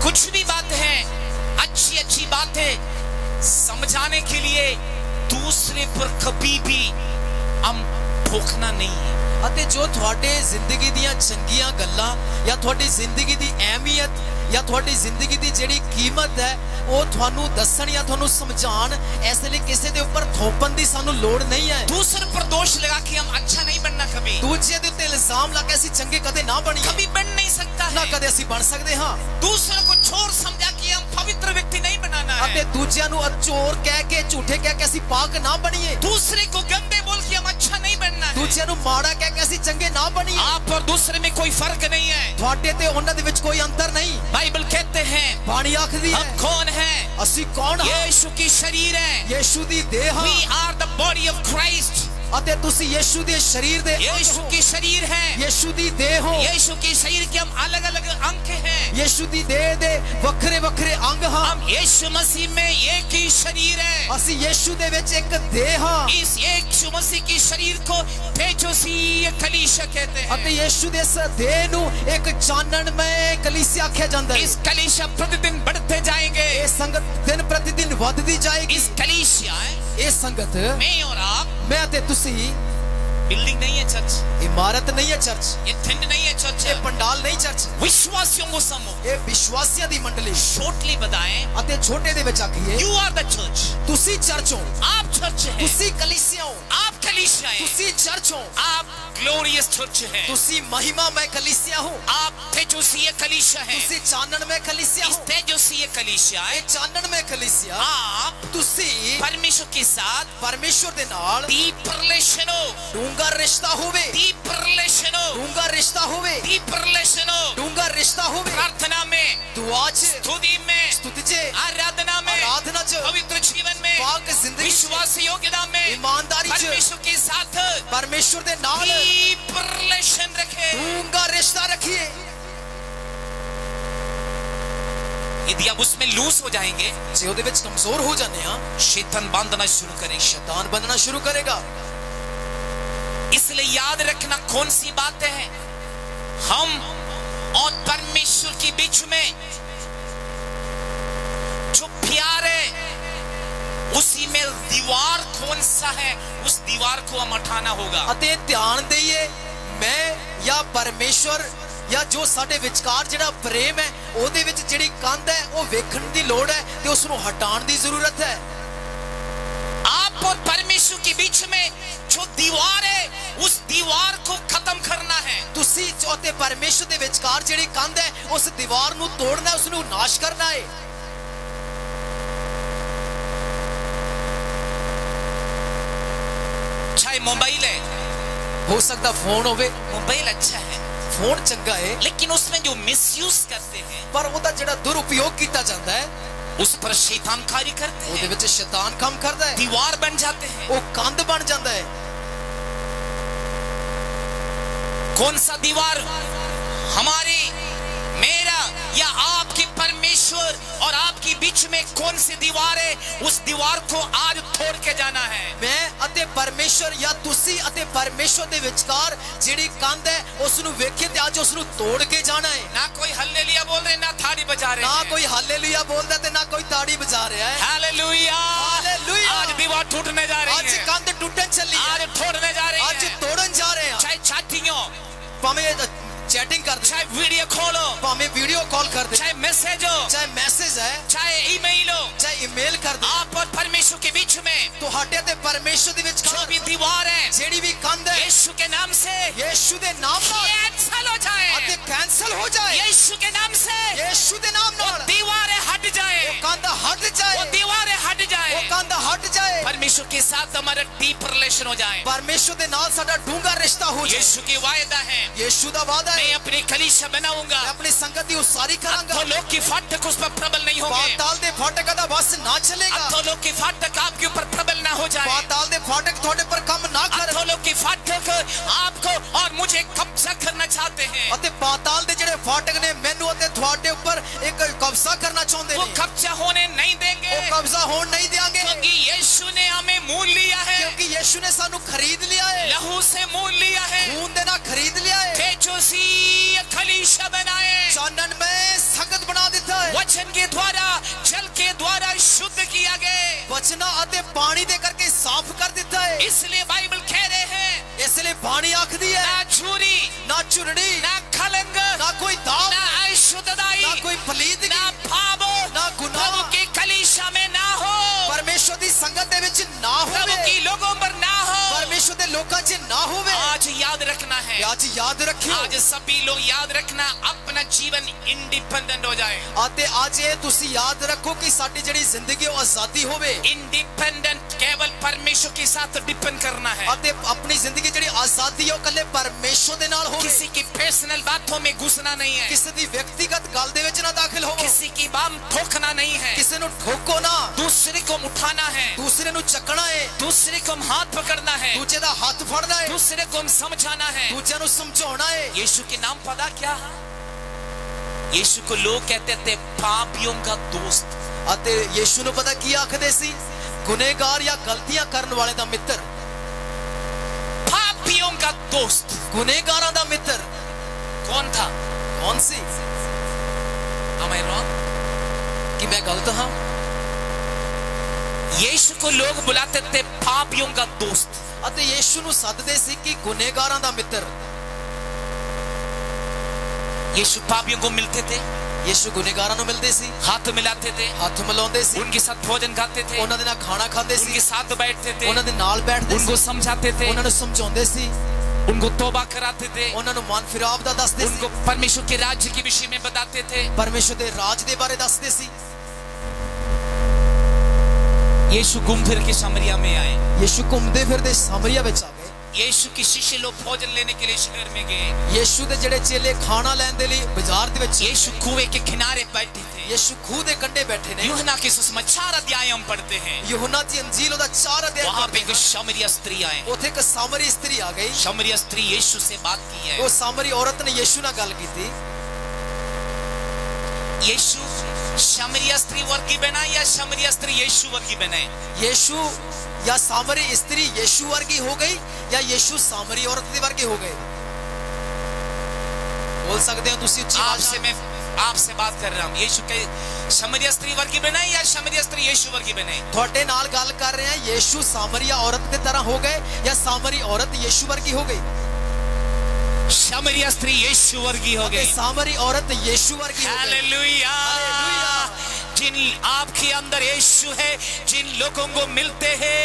कुछ भी बात है, अच्छी बातें समझाने के लिए दूसरे पर कभी भी हम भोंकना नहीं है। ਅਤੇ ਜੋ ਤੁਹਾਡੇ ਜ਼ਿੰਦਗੀ ਦੀਆਂ ਚੰਗੀਆਂ ਗੱਲਾਂ ਜਾਂ ਤੁਹਾਡੀ ਜ਼ਿੰਦਗੀ ਦੀ ਅਹਿਮੀਅਤ ਜਾਂ ਤੁਹਾਡੀ ਜ਼ਿੰਦਗੀ ਦੀ ਜਿਹੜੀ ਕੀਮਤ ਹੈ ਉਹ ਤੁਹਾਨੂੰ ਦੱਸਣ ਜਾਂ ਤੁਹਾਨੂੰ ਸਮਝਾਉਣ, ਇਸ ਲਈ ਕਿਸੇ ਦੇ ਉੱਪਰ ਥੋਪਣ ਦੀ ਸਾਨੂੰ ਲੋੜ ਨਹੀਂ ਹੈ। दूसरे पर दोष लगा के हम अच्छा नहीं बनना, कभी ਦੂਜੇ ਦੇ ਉੱਤੇ ਇਲਜ਼ਾਮ ਲਾ ਕੇ ਅਸੀਂ ਚੰਗੇ ਕਦੇ ਨਾ ਬਣੀਏ, कभी बन नहीं सकता ਨਾ है। ਕਦੇ ਅਸੀਂ ਬਣ ਸਕਦੇ ਹਾਂ। दूसरों को चोर समझा के हम पवित्र व्यक्ति नहीं बनाना ਅਤੇ है। ਦੂਜਿਆਂ ਨੂੰ ਚੋਰ ਕਹਿ ਕੇ ਝੂਠੇ ਕਹਿ ਕੇ ਅਸੀਂ ਪਾਕ ਨਾ ਬਣੀਏ, दूसरे को गंदे बोल के हम अच्छा नहीं बनना है। ਦੂਜਿਆਂ ਨੂੰ ਮਾੜਾ ਕਹਿ ਕੇ ਅਸੀਂ ਚੰਗੇ ਨਾ ਬਣੀਏ। आप और दूसरे में कोई फर्क नहीं है। ਤੁਹਾਡੇ ਤੇ ਉਹਨਾਂ ਦੇ ਵਿੱਚ ਕੋਈ ਅੰਤਰ ਨਹੀਂ। बाइबल कहते हैं ਬਾਣੀ ਆਖਦੀ हम ਹੈ कौन है, ਅਸੀਂ ਕੌਣ ਹਾਂ? यीशु की शरीर है। ਯੀਸ਼ੂ ਦੀ ਦੇਹ ਹਾਂ We are the body of Christ। ਅਤੇ ਤੁਸੀਂ ਯੀਸ਼ੂ ਦੇ ਸਰੀਰ ਦੇ ਅੰਗ यीशु ਹੋ। की शरीर है। ਯੀਸ਼ੂ ਦੀ ਦੇਹ ਹੋ। यीशु की शरीर के हम अलग अलग अंग हैं। ਯੀਸ਼ੂ ਦੀ ਦੇਹ ਦੇ ਵੱਖਰੇ ਵੱਖਰੇ ਅੰਗ ਹਾਂ। हम यीशु मसीह में एक ही शरीर है। ਅਸੀਂ ਯੀਸ਼ੂ ਦੇ ਵਿੱਚ ਇੱਕ ਦੇਹ ਹਾਂ इस यीशु मसीह की शरीर को तेजस्वी कलीसिया कहते ਅਤੇ हैं। ਯੀਸ਼ੂ ਦੇ ਇਸ ਦੇਹ ਨੂੰ ਇੱਕ ਚਾਨਣਮय ਕਲੀਸਿਆ ਆਖਿਆ ਜਾਂਦਾ ਹੈ। इस कलीसिया प्रतिदिन बढ़ते जाएंगे। ਇਹ ਸੰਗਤ ਦਿਨ ਪ੍ਰਤੀ ਦਿਨ ਵੱਧਦੀ ਜਾਏਗੀ। इस कलीसिया ਇਹ ਸੰਗत मैं और आप, ਮੈਂ ਅਤੇ ਤੁਸੀਂ बिल्डिंग नहीं है चर्च, ਇਮਾਰਤ ਨਹੀਂ ਹੈ ਚਰਚ, ये टेंट नहीं है चर्च, ਇਹ ਪੰਡਾਲ ਨਹੀਂ ਚਰਚ, विश्वासियों को समूह। ਇਹ ਵਿਸ਼ਵਾਸੀਆਂ ਦੀ ਮੰਡਲੀ शॉर्टली बताएं, ਅਤੇ ਛੋਟੇ ਦੇ ਵਿੱਚ ਆਖੀਏ you are the church। ਤੁਸੀਂ ਚਰਚ ਹੋ, आप चर्च हैं, ਤੁਸੀਂ ਕਲੀਸਿया ਹੋ, आप कलीसिया हैं, ਤੁਸੀਂ ਚਰਚ ਹੋ, आप ग्लोरियस चर्च हैं, ਤੁਸੀਂ महिमामय कलीसिया हो, आप तेजस्वी कलीसिया हैं। ਤੁਸੀਂ ਚਾਨਣਮय कलीसिया इस हो। तेजस्वी कलीसिया ਇਹ ਚਾਨਣਮय कलीसिया आप ਤੁਸੀਂ परमेश्वर के साथ ਪਰਮੇਸ਼ਵਰ ਦੇ ਨਾਲ डीप रिलेशन हो, ਡੂੰਘਾ ਰਿਸ਼ਤਾ ਹੋਵੇ, डीप रिलेशन हो, ਡੂੰਘਾ ਰਿਸ਼ਤਾ ਹੋਵੇ, डीप रिलेशन हो। ਡੂੰਘਾ ਰਿਸ਼ਤਾ ਹੋਵੇ। प्रार्थना में, ਦੁਆ 'ਚ, स्तुति में, ਸਤੁਤੀ 'ਚ, आराधना में, आराधना 'ਚ, पवित्र जीवन में, ਪਾਕ ਜ਼ਿੰਦਗੀ 'ਚ, विश्वास योग्यता में, ईमानदारी 'ਚ परमेश्वर के साथ ਪਰਮੇਸ਼ਵਰ ਦੇ ਨਾਲ डीप रिलेशन रखे। ਡੂੰਘਾ ਰਿਸ਼ਤਾ ਰੱਖੀਏ। यदि आप उसमें लूज हो जाएंगे, ਜੇ ਉਹਦੇ ਵਿੱਚ ਕਮਜ਼ੋਰ ਹੋ ਜਾਂਦੇ ਆ, शैतान बांधना शुरू करेंगे। ਸ਼ੈਤਾਨ ਬੰਨਣਾ ਸ਼ੁਰੂ ਕਰੇਗਾ। इसलिए याद रखना कौन सी बातें हैं हम और परमेश्वर के बीच में जो प्यार है, उसी में दीवार कौन सा है, उस दीवार को हम हटाना होगा। ਅਤੇ ਧਿਆਨ ਦੇਈਏ ਮੈਂ ਜਾਂ ਪਰਮੇਸ਼ਵਰ ਜਾਂ ਜੋ ਸਾਡੇ ਵਿਚਕਾਰ ਜਿਹੜਾ ਪ੍ਰੇਮ ਹੈ ਉਹਦੇ ਵਿੱਚ ਜਿਹੜੀ ਕੰਧ ਹੈ ਉਹ ਵੇਖਣ ਦੀ ਲੋੜ ਹੈ ਤੇ ਉਸ ਨੂੰ ਹਟਾਉਣ ਦੀ ਜ਼ਰੂਰਤ ਹੈ। आप और परमेश्वर के बीच में जो दीवार है, उस दीवार को खत्म करना है। ਤੁਸੀਂ ਅਤੇ ਪਰਮੇਸ਼ਵਰ ਦੇ ਵਿਚਕਾਰ ਜਿਹੜੀ ਕੰਧ ਹੈ ਉਸ ਦੀਵਾਰ ਨੂੰ ਤੋੜਨਾ, ਉਸ ਨੂੰ ਨਾਸ਼ ਕਰਨਾ ਹੈ। चाहे मोबाइल है, ਹੋ ਸਕਦਾ ਫੋਨ ਹੋਵੇ, मोबाइल अच्छा है, ਫੋਨ ਚੰਗਾ ਹੈ, लेकिन उसमें जो मिसयूज करते हैं, ਪਰ ਉਹਦਾ ਜਿਹੜਾ ਦੁਰਉਪਯੋਗ ਕੀਤਾ ਜਾਂਦਾ ਹੈ उस पर शैतान कार्य करते ਉਹਦੇ हैं, ਵਿੱਚ ਸ਼ੈਤਾਨ ਕੰਮ ਕਰਦਾ ਹੈ, दीवार बन जाते हैं। ਉਹ ਕੰਧ ਬਣ ਜਾਂਦਾ ਹੈ। कौन सा दीवार? हमारे, मेरा या आपके परमेश्वर और आपके बीच में कौन सी दीवार है, उस दीवार को आज तोड़ के जाना है। ਮੈਂ ਅਤੇ ਪਰਮੇਸ਼ਵਰ ਜਾਂ ਤੁਸੀਂ ਅਤੇ ਪਰਮੇਸ਼ਵਰ परमेश्वर ਦੇ ਵਿਚਕਾਰ ਜਿਹੜੀ ਕੰਧ ਹੈ ਉਸ ਨੂੰ ਵੇਖੇ ਤੇ ਅੱਜ ਉਸ ਨੂੰ ਤੋੜ ਕੇ ਜਾਣਾ ਹੈ। ना कोई हल्लेलुया बोल रहे ना थाली बजा रहे ਨਾ हैं। ਕੋਈ ਹਾਲੇਲੂਇਆ ਬੋਲਦਾ ਤੇ ਨਾ ਕੋਈ ਤਾੜੀ ਵਜਾ ਰਿਹਾ ਹੈ। हालेलुया। हालेलुया। आज दीवार टूटने जा रही ਅੱਜ है, ਕੰਧ ਟੁੱਟਣ ਚੱਲੀ ਹੈ, आज तोड़ने जा रही ਅੱਜ है। ਤੋੜਨ ਜਾ ਰਹੇ ਹਾਂ। चाहे चैटिंग हो, ਭਾਵੇਂ ਚੈਟਿੰਗ ਕਰਦੇ, चाहे वीडियो कॉल हो, ਭਾਵੇਂ ਵੀਡੀਓ ਕਾਲ ਕਰਦੇ, चाहे मैसेज हो, ਚਾਹੇ ਮੈਸੇਜ ਹੈ, चाहे ईमेल हो, ਚਾਹੇ ਈਮੇਲ ਕਰਦੇ, आप और परमेश्वर के बीच में ਤੁਹਾਡੇ ਤੇ ਪਰਮੇਸ਼ਰ ਦੇ जो ਵਿਚਕਾਰ भी दीवार है ਜਿਹੜੀ ਵੀ ਕੰਧ ਹੈ यीशु के नाम से ਯੀਸ਼ੂ ਦੇ ਨਾਮ ਨਾਲ कैंसल हो जाए, ਅਤੇ ਕੈਂਸਲ ਹੋ ਜਾਏ। यीशु के नाम से ਯੀਸ਼ੂ ਦੇ ਨਾਮ वो ਨਾਲ दीवारें हट जाए, ਕੰਧ ਹਟ वो ਜਾਏ, दीवारें हट ਉਹ जाए, ਕੰਧ ਹਟ ਜਾਏ। परमेश्वर के साथ हमारा डीप रिलेशन हो जाए। ਪਰਮੇਸ਼ਰ ਦੇ ਨਾਲ ਸਾਡਾ ਡੂੰਘਾ ਰਿਸ਼ਤਾ ਹੋ ਜਾਏ। यीशु की वायदा है, ਯੀਸ਼ੂ ਦਾ ਵਾਅਦਾ ਹੈ, मैं अपनी कलीसिया बनाऊंगा, ਮੈਂ ਆਪਣੀ ਸੰਗਤ ਦੀ ਉਸਾਰੀ ਕਰਾਂਗਾ। अधोलोक की फाटक उस पर प्रबल नहीं होंगे, ਪਾਤਾਲ ਦੇ ਫਾਟਕ ਦਾ ਬਸ ਨਾ ਚੱਲੇਗਾ। अधोलोक की फाटक आपके ऊपर प्रबल ना हो जाए, ਪਾਤਾਲ ਦੇ ਫਾਟਕ ਤੁਹਾਡੇ ਪਰ ਕੰਮ ਨਾ ਕਰਨ अधोलोक की फाटक आपको और मुझे कब्जा करना चाहते हैं। ਅਤੇ ਪਾਤਾਲ ਦੇ ਜਿਹੜੇ ਫਾਟਕ ਨੇ ਮੈਨੂੰ ਅਤੇ ਤੁਹਾਡੇ ਉੱਪਰ ਇੱਕ ਕਬਜ਼ਾ ਕਰਨਾ ਚਾਹੁੰਦੇ वो ਨੇ। कब्जा होने नहीं देंगे, ਉਹ ਕਬਜ਼ਾ ਹੋਣ ਨਹੀਂ ਦੇਾਂਗੇ क्योंकि यीशु ने हमें मोल लिया है, ਕਿਉਂਕਿ ਯੀਸ਼ੂ ਨੇ ਸਾਨੂੰ ਖਰੀਦ ਲਿਆ ਹੈ, लहू से मोल लिया है, ਖੂਨ ਦੇ ਨਾਲ ਖਰੀਦ ਲਿਆ ਹੈ, तेजस्वी कलीसिया बनाए, ਚਾਨਣ में ਸੰਗਤ ਬਣਾ ਦਿੱਤਾ ਹੈ। वचन के द्वारा जल के द्वारा शुद्ध किया गया, ਬਚਨਾ ਅਤੇ ਪਾਣੀ ਦੇ ਕਰਕੇ ਸਾਫ਼ ਕਰ ਦਿੱਤਾ ਹੈ। इसलिए बाइबल कह रहे हैं ਇਸ ਲਈ ਬਾਣੀ ਆਖਦੀ ਹੈ ना चोरी, ਨਾ ਝੁਰੜੀ, ना खलंग, ਨਾ ਕੋਈ दाग, ना अशुद्धताई, ਨਾ ਕੋਈ ਪਲੀਦਗੀ, ना पाप ना प्रभु गुनाह की कलीसिया में ना हो, ਪਰਮੇਸ਼ਰ ਦੀ ਸੰਗਤ ਦੇ ਵਿੱਚ ਨਾ प्रभु ਹੋਵੇ, की लोगों पर ना हो। ਪਰਮੇਸ਼ਰ ਦੇ ਲੋਕਾਂ 'ਚ ਨਾ ਹੋਵੇ। आज याद रखना है, ਅੱਜ ਯਾਦ ਰੱਖਿਓ आज सभी लोग याद रखना, अपना जीवन इंडिपेंडेंट हो जाए। ਅਤੇ ਅੱਜ ਇਹ ਤੁਸੀਂ ਯਾਦ ਰੱਖੋ ਕਿ ਸਾਡੀ ਜਿਹੜੀ ਜ਼ਿੰਦਗੀ ਉਹ ਆਜ਼ਾਦੀ ਹੋਵੇ इंडिपेंडेंट केवल परमेश्वर के साथ डिपेंड करना है, ਅਤੇ ਆਪਣੀ ਜ਼ਿੰਦਗੀ ਜਿਹੜੀ ਆਜ਼ਾਦੀ ਹੈ ਉਹ ਇਕੱਲੇ ਪਰਮੇਸ਼ਰ ਦੇ ਨਾਲ ਹੋਵੇ। किसी की पर्सनल बातों में घुसना नहीं है, ਕਿਸੇ ਦੀ ਵਿਅਕਤੀਗਤ ਗੱਲ ਦੇ ਵਿੱਚ ਨਾ ਦਾਖਲ ਹੋਵੋ, किसी की बात ठोकना नहीं है, ਕਿਸੇ ਨੂੰ ਠੋਕੋ ਨਾ, दूसरे को उठाना है, ਦੂਸਰੇ ਨੂੰ ਚੱਕਣਾ ਹੈ, दूसरे को हाथ पकड़ना है, ਦੂਜੇ ਦਾ ਹੱਥ ਫੜਨਾ ਹੈ, दूसरे को समझाना है। ਦੂਜਿਆਂ ਨੂੰ ਸਮਝਾਉਣਾ ਹੈ। यीशु के नाम पता क्या है? यीशु को लोग कहते थे पापियों का दोस्त। ਅਤੇ ਯੀਸ਼ੂ ਨੂੰ ਪਤਾ ਕੀ ਆਖਦੇ ਸੀ? ਗੁਨੇਗਾਰ ਜਾਂ ਗਲਤੀਆਂ ਕਰਨ ਵਾਲੇ ਦਾ ਮਿੱਤਰ, पापियों का दोस्त ਗੁਨੇਗਾਰਾਂ ਦਾ ਮਿੱਤਰ कौन था? ਕੌਣ ਸੀ? Am I wrong? ਕਿ ਮੈਂ ਗਲਤ ਹਾਂ? यीशु को लोग बुलाते थे पापियों का दोस्त। ਅਤੇ ਯੀਸ਼ੂ ਨੂੰ ਸੱਦਦੇ ਸੀ ਕਿ ਗੁਨੇਗਾਰਾਂ ਦਾ ਮਿੱਤਰ। यीशु पापियों को मिलते थे, ਯੀਸ਼ੂ ਗੁਨੇਗਾਰਾਂ ਨੂੰ ਮਿਲਦੇ ਸੀ, हाथ मिलाते थे, ਹੱਥ ਮਿਲਾਉਂਦੇ ਸੀ, उनके साथ भोजन खाते थे, ਉਹਨਾਂ ਦੇ ਨਾਲ ਖਾਣਾ ਖਾਂਦੇ ਸੀ, उनके साथ बैठते थे, ਉਹਨਾਂ ਦੇ ਨਾਲ ਬੈਠਦੇ उनको ਸੀ, समझाते थे, ਉਹਨਾਂ ਨੂੰ ਸਮਝਾਉਂਦੇ ਸੀ, उनको तौबा कराते थे, ਉਹਨਾਂ ਨੂੰ ਮਨ ਫਿਰਾਵ ਦਾ ਦੱਸਦੇ ਸੀ, उनको परमेश्वर के राज्य के विषय में बताते थे। ਪਰਮੇਸ਼ਰ ਦੇ ਰਾਜ ਦੇ ਬਾਰੇ ਦੱਸਦੇ ਸੀ। यीशु घूम फिर के सामरिया में आए। ਯੀਸ਼ੂ ਘੁੰਮਦੇ ਫਿਰਦੇ ਸਾਮਰੀਆ ਵਿੱਚ ਆ ਗਏ। यीशु के शिष्य लोग भोजन लेने के लिए शहर में गए। ਯੀਸ਼ੂ ਦੇ ਜਿਹੜੇ ਚੇਲੇ ਖਾਣਾ ਲੈਣ ਦੇ ਲਈ ਬਾਜ਼ਾਰ ਦੇ ਵਿੱਚ, यीशु कुएं के किनारे बैठे थे। ਯੀਸ਼ੂ ਖੂਹ ਦੇ ਕੰਢੇ ਬੈਠੇ ਨੇ। यूहन्ना के सुसमाचार अध्याय हम पढ़ते हैं, ਯੂਹन्ना ਦੀ ਅੰਜੀਲ ਉਹਦਾ 4 ਅਧਿਆय वहां पे ਪੜ੍ਹਦੇ एक ਹਾਂ। सामरिया स्त्री आए। ਉੱਥੇ ਇੱਕ ਸਾਮਰੀ ਇਸਤਰੀ ਆ ਗਈ। सामरिया स्त्री यीशु से बात की है। ਉਹ ਸਾਮਰੀ ਔਰਤ ਨੇ ਯੀਸ਼ੂ ਨਾਲ ਗੱਲ ਕੀਤੀ। यीशु सामरिया स्त्री वर्गी बना या सामरिया स्त्री यीशु वर्गी बने? ਯੀਸ਼ੂ ਜਾਂ ਸਾਮਰੀ ਇਸਤਰੀ ਯੀਸ਼ੂ ਵਰਗੀ ਹੋ ਗਈ ਜਾਂ ਯੀਸ਼ੂ ਸਾਮਰੀ ਔਰਤ ਦੇ ਵਰਗੇ ਹੋ ਗਏ? बोल सकते हो ਤੁਸੀਂ ਉੱਚੀ ਆਵਾਜ਼ आपसे मैं आपसे बात कर रहा हूँ, यीशु के सामरिया स्त्री वर्गी बने या सामरिया स्त्री यीशु वर्गी बने? ਤੁਹਾਡੇ ਨਾਲ ਗੱਲ ਕਰ ਰਹੇ ਹਾਂ। ਯੀਸ਼ੂ ਸਾਮਰੀਆ ਔਰਤ ਦੀ ਤਰ੍ਹਾਂ ਹੋ ਗਏ ਜਾਂ ਸਾਮਰੀ ਔਰਤ ਯੀਸ਼ੂ ਵਰਗੀ ਹੋ ਗਈ? सामरिया स्त्री यीशु वर्गी हो ਤੇ गई। ਸਾਮਰੀ ਔਰਤ ਯੀਸ਼ੂ ਵਰਗੀ ਹੋ ਗਈ। हालेलुया। हालेलुया। जिन आपके अंदर यीशु है, जिन लोगों को मिलते हैं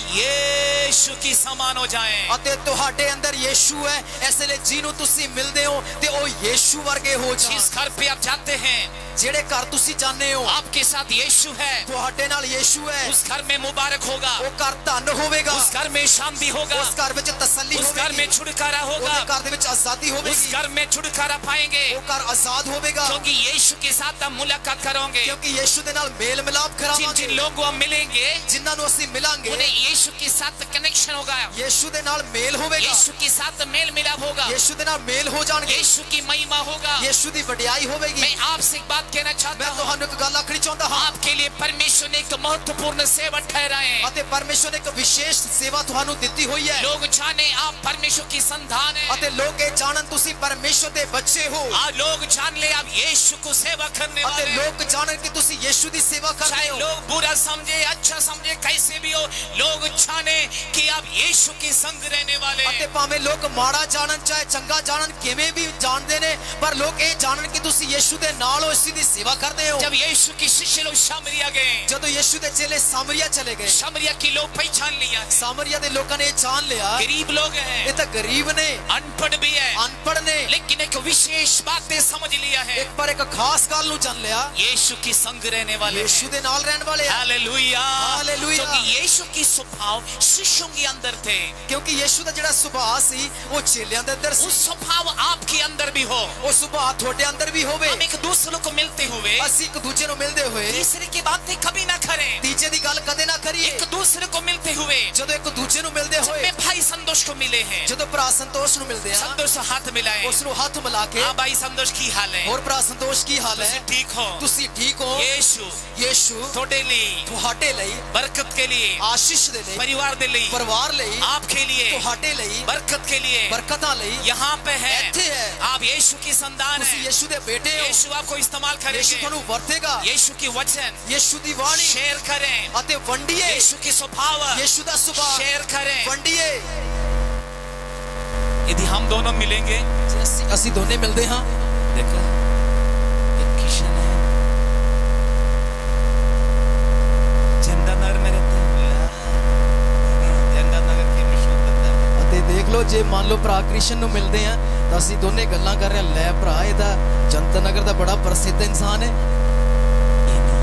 यीशु की समान हो जाएं। ਅਤੇ ਤੁਹਾਡੇ ਅੰਦਰ ਯੀਸ਼ੂ ਹੈ, ਇਸ ਲਈ ਜਿਹਨੂੰ ਤੁਸੀਂ ਮਿਲਦੇ ਹੋ ਤੇ ਉਹ ਯੀਸ਼ੂ ਵਰਗੇ ਹੋ ਜਾਣ। जिस घर पे आप जाते हैं ਜਿਹੜੇ ਘਰ ਤੁਸੀਂ ਜਾਂਦੇ ਹੋ आपके साथ यीशु है, ਤੁਹਾਡੇ ਨਾਲ ਯੀਸ਼ੂ ਹੈ, उस घर में मुबारक होगा, ਉਹ ਘਰ ਧਨ ਹੋਵੇਗਾ, उस घर में शांति होगा, ਉਸ ਘਰ ਵਿੱਚ ਤਸੱਲੀ उस घर में ਹੋਵੇਗੀ, छुटकारा होगा, ਉਹਦੇ ਘਰ ਦੇ ਵਿੱਚ ਆਜ਼ਾਦੀ उस ਹੋਵੇਗੀ, घर में छुटकारा पाएंगे, ਉਹ ਘਰ ਆਜ਼ਾਦ ਹੋਵੇਗਾ। क्योंकि यीशु के साथ आप मुलाकात करोगे। ਕਿਉਂਕਿ ਯੀਸ਼ੂ ਦੇ ਨਾਲ ਮੇਲ ਮਿਲਾਪ जिन ਕਰਾਵਾਂਗੇ। जिन लोगों को हम मिलेंगे ਜਿਨ੍ਹਾਂ ਨੂੰ ਅਸੀਂ ਮਿਲਾਂਗੇ उन्हें यीशु के साथ कनेक्शन होगा, ਯੀਸ਼ੂ ਦੇ ਨਾਲ ਮੇਲ ਹੋਵੇਗਾ, यीशु के साथ मेल मिलाप होगा, ਯੀਸ਼ੂ ਦੇ ਨਾਲ ਮੇਲ ਹੋ ਜਾਣਗੇ, यीशु की महिमा होगा। ਯੀਸ਼ੂ ਦੀ ਵਡਿਆਈ ਹੋਵੇਗੀ। मैं आपसे एक बात कहना चाहता ਮੈਂ हूँ, ਤੁਹਾਨੂੰ ਇੱਕ ਗੱਲ ਆਖਣੀ ਚਾਹੁੰਦਾ ਹਾਂ आपके लिए परमेश्वर ने एक महत्वपूर्ण सेवा ठहराए हैं। ਅਤੇ ਪਰਮੇਸ਼ਰ ਨੇ ਇੱਕ ਵਿਸ਼ੇਸ਼ ਸੇਵਾ ਤੁਹਾਨੂੰ ਦਿੱਤੀ ਹੋਈ ਹੈ लोग जाने आप परमेश्वर की संतान है ਅਤੇ ਲੋਕ ਇਹ ਜਾਣਨ ਤੁਸੀਂ ਪਰਮੇਸ਼ਰ ਦੇ ਬੱਚੇ ਹੋ लोग जान ले आप यीशु को सेवा करने ਅਤੇ वाले हैं। ਲੋਕ ਜਾਣਨ ਕਿ ਤੁਸੀਂ ਯਿਸੂ ਦੀ ਸੇਵਾ ਕਰਦੇ चाहे ਹੋ लोग बुरा समझे अच्छा समझे कैसे भी हो लोग जाने कि आप यीशु के संग रहने वाले ਅਤੇ हैं। ਭਾਵੇਂ ਲੋਕ ਮਾੜਾ ਜਾਣਨ ਚਾਹੇ ਚੰਗਾ ਜਾਣਨ ਕਿਵੇਂ ਵੀ ਜਾਣਦੇ ਨੇ ਪਰ ਲੋਕ ਇਹ ਜਾਣਨ ਕਿ ਤੁਸੀਂ ਯਿਸੂ ਦੇ ਨਾਲ ਹੋ ਇਸੀ ਦੀ ਸੇਵਾ ਕਰਦੇ ਹੋ जब यीशु के शिष्य लोग सामरिया गए ਜਦੋਂ ਯਿਸੂ ਦੇ ਚੇਲੇ ਸਾਮਰੀਆ ਚਲੇ ਗਏ सामरिया के लोग पहचान लिया है। ਸਾਮਰੀਆ ਦੇ ਲੋਕਾਂ ਨੇ ਇਹ ਜਾਣ ਲਿਆ गरीब लोग हैं ਇਹ ਤਾਂ ਗਰੀਬ ਨੇ अनपढ़ भी है ਅਨਪੜ੍ਹ ਨੇ लेकिन एक विशेष बात ने समझ लिया है ਇੱਕ ਪਰ ਇੱਕ ਖਾਸ ਗੱਲ ਨੂੰ ਜਾਣ ਲਿਆ यीशु के संग रहने वाले ਯਿਸੂ हैं। ਦੇ ਨਾਲ ਰਹਿਣ ਵਾਲੇ ਆ हालेलुया हालेलुया। क्योंकि यीशु की स्वभाव शिष्यों के अंदर थे ਕਿਉਂਕਿ ਯਿਸੂ ਦਾ ਜਿਹੜਾ ਸੁਭਾਅ ਸੀ ਉਹ ਚੇਲਿਆਂ ਦੇ ਅੰਦਰ ਸੀ उस स्वभाव आपके अंदर भी हो। ਉਹ ਸੁਭਾਅ ਤੁਹਾਡੇ ਅੰਦਰ ਵੀ ਹੋਵੇ हम एक दूसरे को मिलते हुए ਅਸੀਂ ਇੱਕ ਦੂਜੇ ਨੂੰ ਮਿਲਦੇ ਹੋਏ तीसरे की बातें कभी ना करें। ਤੀਜੇ ਦੀ ਗੱਲ ਕਦੇ ਨਾ ਕਰੀਏ एक दूसरे को मिलते हुए ਜਦੋਂ ਇੱਕ ਦੂਜੇ ਨੂੰ ਮਿਲਦੇ जब ਹੋਏ मैं भाई संतोष को मिले हैं ਜਦੋਂ ਭਰਾ ਸੰਤੋਸ਼ ਨੂੰ ਮਿਲਦੇ ਆ संतोष से हाथ मिलाए ਉਸ ਨੂੰ ਹੱਥ ਮਿਲਾ ਕੇ हाँ भाई संतोष की हाल है ਹੋਰ ਭਰਾ ਸੰਤੋਸ਼ ਕੀ ਹਾਲ तुसी ਹੈ ठीक हो ਤੁਸੀਂ ਠੀਕ ਹੋ यीशु ਯਿਸੂ थोड़े लिए ਤੁਹਾਡੇ ਲਈ बरकत के लिए ਆਸ਼ੀਸ਼ ਦੇ ਲਈ परिवार के लिए ਪਰਿਵਾਰ ਲਈ आपके लिए ਤੁਹਾਡੇ ਲਈ बरकत के लिए ਬਰਕਤਾਂ ਲਈ यहाँ पे है ਇੱਥੇ ਹੈ आप यीशु की संतान ਤੁਸੀਂ है ਯਿਸੂ ਦੇ ਬੇਟੇ ਹੋ यीशु आपको इस्तेमाल ਯਿਸੂ करेंगे ਤੁਹਾਨੂੰ ਵਰਤੇਗਾ यीशु की वचन ਯਿਸੂ ਦੀ ਬਾਣੀ शेयर करें ਅਤੇ ਵੰਡੀਏ यीशु की स्वभाव ਯਿਸੂ ਦਾ ਸੁਭਾਅ शेयर करें ਵੰਡੀਏ यदि हम दोनों मिलेंगे ਜੇ ਅਸੀਂ ਦੋਨੇ ਮਿਲਦੇ ਹਾਂ देखो एक किशन है चंदनगर में रहते हैं चंदनगर के विशुद्धता ਅਤੇ ਦੇਖ ਲਓ ਜੇ ਮੰਨ ਲਓ ਭਰਾ ਕ੍ਰਿਸ਼ਨ ਨੂੰ ਮਿਲਦੇ ਆ ਤਾਂ ਅਸੀਂ ਦੋਨੇ ਗੱਲਾਂ ਕਰ ਰਹੇ ਹਾਂ ਲੈ ਭਰਾ ਇਹ ਤਾਂ ਜਨਤਾ ਨਗਰ ਦਾ ਬੜਾ ਪ੍ਰਸਿੱਧ ਇਨਸਾਨ ਹੈ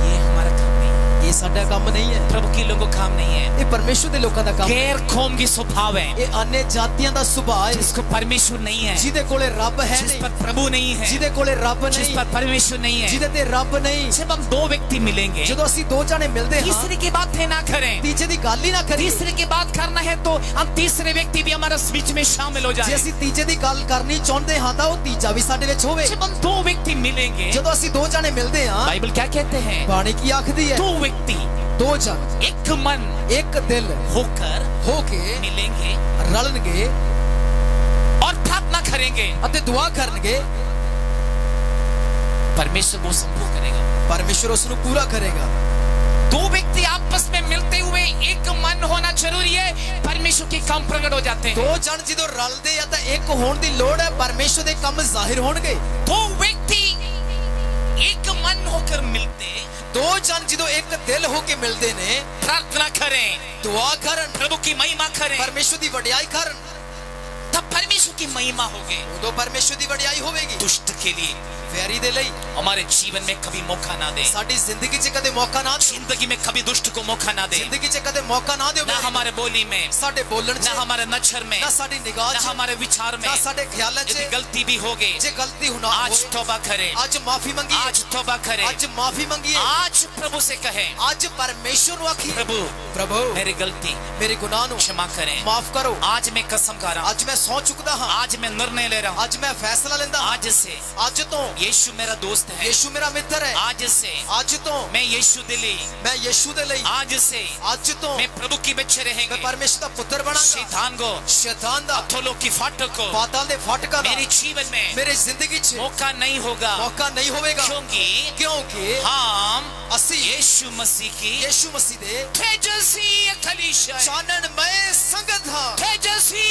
ये हमारा काम नहीं है ਇਹ ਸਾਡਾ ਕੰਮ ਨਹੀਂ ਹੈ प्रभु के लोगों का काम नहीं है ਇਹ ਪਰਮੇਸ਼ਰ ਦੇ ਲੋਕਾਂ ਦਾ ਕੰਮ ਹੈ गैर कौम की स्वभाव है ਇਹ अन्य ਜਾਤੀਆਂ ਦਾ ਸੁਭਾਅ ਹੈ जिसको परमेश्वर नहीं है ਜਿਹਦੇ ਕੋਲੇ ਰੱਬ ਹੈ जिस ਨਹੀਂ पर प्रभु नहीं है ਜਿਹਦੇ ਕੋਲੇ ਰੱਬ जिस ਨਹੀਂ पर परमेश्वर नहीं है ਜਿਹਦੇ ਤੇ ਰੱਬ ਨਹੀਂ जब हम दो व्यक्ति मिलेंगे ਜਦੋਂ ਅਸੀਂ ਦੋ ਜਾਣੇ ਮਿਲਦੇ ਹਾਂ तीसरे की बात है ना करें ਤੀਜੇ ਦੀ ਗੱਲ ਹੀ ਨਾ ਕਰੀਏ तीसरे की बात करना है तो हम तीसरे व्यक्ति भी हमारे बीच में शामिल हो ਜੇ जाए ਅਸੀਂ ਤੀਜੇ ਦੀ ਗੱਲ ਕਰਨੀ ਚਾਹੁੰਦੇ ਹਾਂ ਤਾਂ ਉਹ ਤੀਜਾ ਵੀ ਸਾਡੇ ਵਿੱਚ ਹੋਵੇ जब हम दो व्यक्ति मिलेंगे ਜਦੋਂ ਅਸੀਂ ਦੋ ਜਾਣੇ ਮਿਲਦੇ ਹਾਂ बाइबल क्या कहते हैं ਬਾਣੀ ਕੀ ਆਖਦੀ ਹੈ दो व्यक्ति ਦੋ ਜਨ एक मन ਇੱਕ ਦਿਲ होकर ਹੋ ਕੇ मिलेंगे ਰਲਣਗੇ और प्रार्थना करेंगे ਅਤੇ ਦੁਆ ਕਰਨਗੇ परमेश्वर वो संभव करेगा। ਪਰਮੇਸ਼ਰ ਉਸ ਨੂੰ ਪੂਰਾ ਕਰੇਗਾ दो व्यक्ति आपस में मिलते हुए एक मन होना जरूरी है परमेश्वर के काम प्रकट हो जाते हैं। ਦੋ ਜਣ ਜਦੋਂ ਰਲਦੇ ਆ ਤਾਂ ਇੱਕ ਹੋਣ ਦੀ ਲੋੜ ਹੈ ਪਰਮੇਸ਼ਰ ਦੇ ਕੰਮ ਜ਼ਾਹਿਰ ਹੋਣਗੇ दो व्यक्ति एक मन होकर मिलते ਦੋ ਜਣ ਜਦੋਂ ਇੱਕ ਦਿਲ ਹੋ ਕੇ ਮਿਲਦੇ ਨੇ प्रार्थना करें ਦੁਆ ਕਰਨ प्रभु की महिमा करें ਪਰਮੇਸ਼ਰ ਦੀ ਵਡਿਆਈ ਕਰਨ तब परमेश्वर की महिमा होगी। ਉਦੋਂ ਪਰਮੇਸ਼ਰ ਦੀ ਵਡਿਆਈ ਹੋਵੇਗੀ दुष्ट के लिए ਵੈਰੀ ਦੇ ਲਈ हमारे जीवन में कभी मौका ना दे ਸਾਡੀ ਜ਼ਿੰਦਗੀ 'ਚ ਕਦੇ ਮੌਕਾ ਨਾ ਦਿਓ जिंदगी में कभी दुष्ट को मौका ना दे ਜ਼ਿੰਦਗੀ 'ਚ ਕਦੇ ਮੌਕਾ ਨਾ ਦਿਓ ना हमारे बोली में ਸਾਡੇ ਬੋਲਣ 'ਚ ना हमारे नजर में ਨਾ ਸਾਡੀ ਨਿਗਾਹ ना 'ਚ हमारे विचार में ਨਾ ਸਾਡੇ ਖਿਆਲਾਂ 'ਚ यदि गलती भी होगी ਜੇ ਗਲਤੀ ਹੋਣਾ आज तौबा करें ਅੱਜ ਮਾਫੀ ਮੰਗੀਏ आज तौबा करें ਅੱਜ ਮਾਫੀ ਮੰਗੀਏ आज प्रभु से कहें ਅੱਜ ਪਰਮੇਸ਼ਰ ਨੂੰ ਆਖੀਏ प्रभु ਪ੍ਰਭੂ मेरी गलती ਮੇਰੇ ਗੁਨਾਹ ਨੂੰ क्षमा करें। ਮਾਫ ਕਰੋ आज मैं कसम खा रहा हूं ਅੱਜ ਮੈਂ ਸਹੁੰ ਚੁੱਕਦਾ ਹਾਂ आज मैं निर्णय ले रहा हूं ਅੱਜ ਮੈਂ ਫੈਸਲਾ ਲੈਂਦਾ ਹਾਂ आज से ਅੱਜ ਤੋਂ यीशु मेरा दोस्त है। ਯਿਸੂ ਮੇਰਾ ਮਿੱਤਰ ਹੈ आज से ਅੱਜ ਤੋਂ मैं यीशु दिली ਮੈਂ ਯਿਸੂ ਦੇ ਲਈ आज से ਅੱਜ ਤੋਂ मैं प्रभु की बच्चे ਮੈਂ रहेंगे। ਪਰਮੇਸ਼ਰ ਦਾ ਪੁੱਤਰ ਬਣਾਂਗਾ शैतान को ਸ਼ੈਤਾਨ ਦਾ अथोलों की फाटक को ਪਾਤਾਲ ਦੇ ਫਟਕਾ ਦਾ मेरे जीवन में ਮੇਰੇ ਜ਼ਿੰਦਗੀ 'ਚ मौका नहीं होगा ਮੌਕਾ ਨਹੀਂ ਹੋਵੇਗਾ क्योंकि ਕਿਉਂਕਿ हम ਅਸੀਂ यीशु मसीह की ਯਿਸੂ ਮਸੀਹ ਦੇ तेजस्वी कलीसिया है। ਚਾਨਣਮय ਸੰਗਤ ਹਾਂ तेजस्वी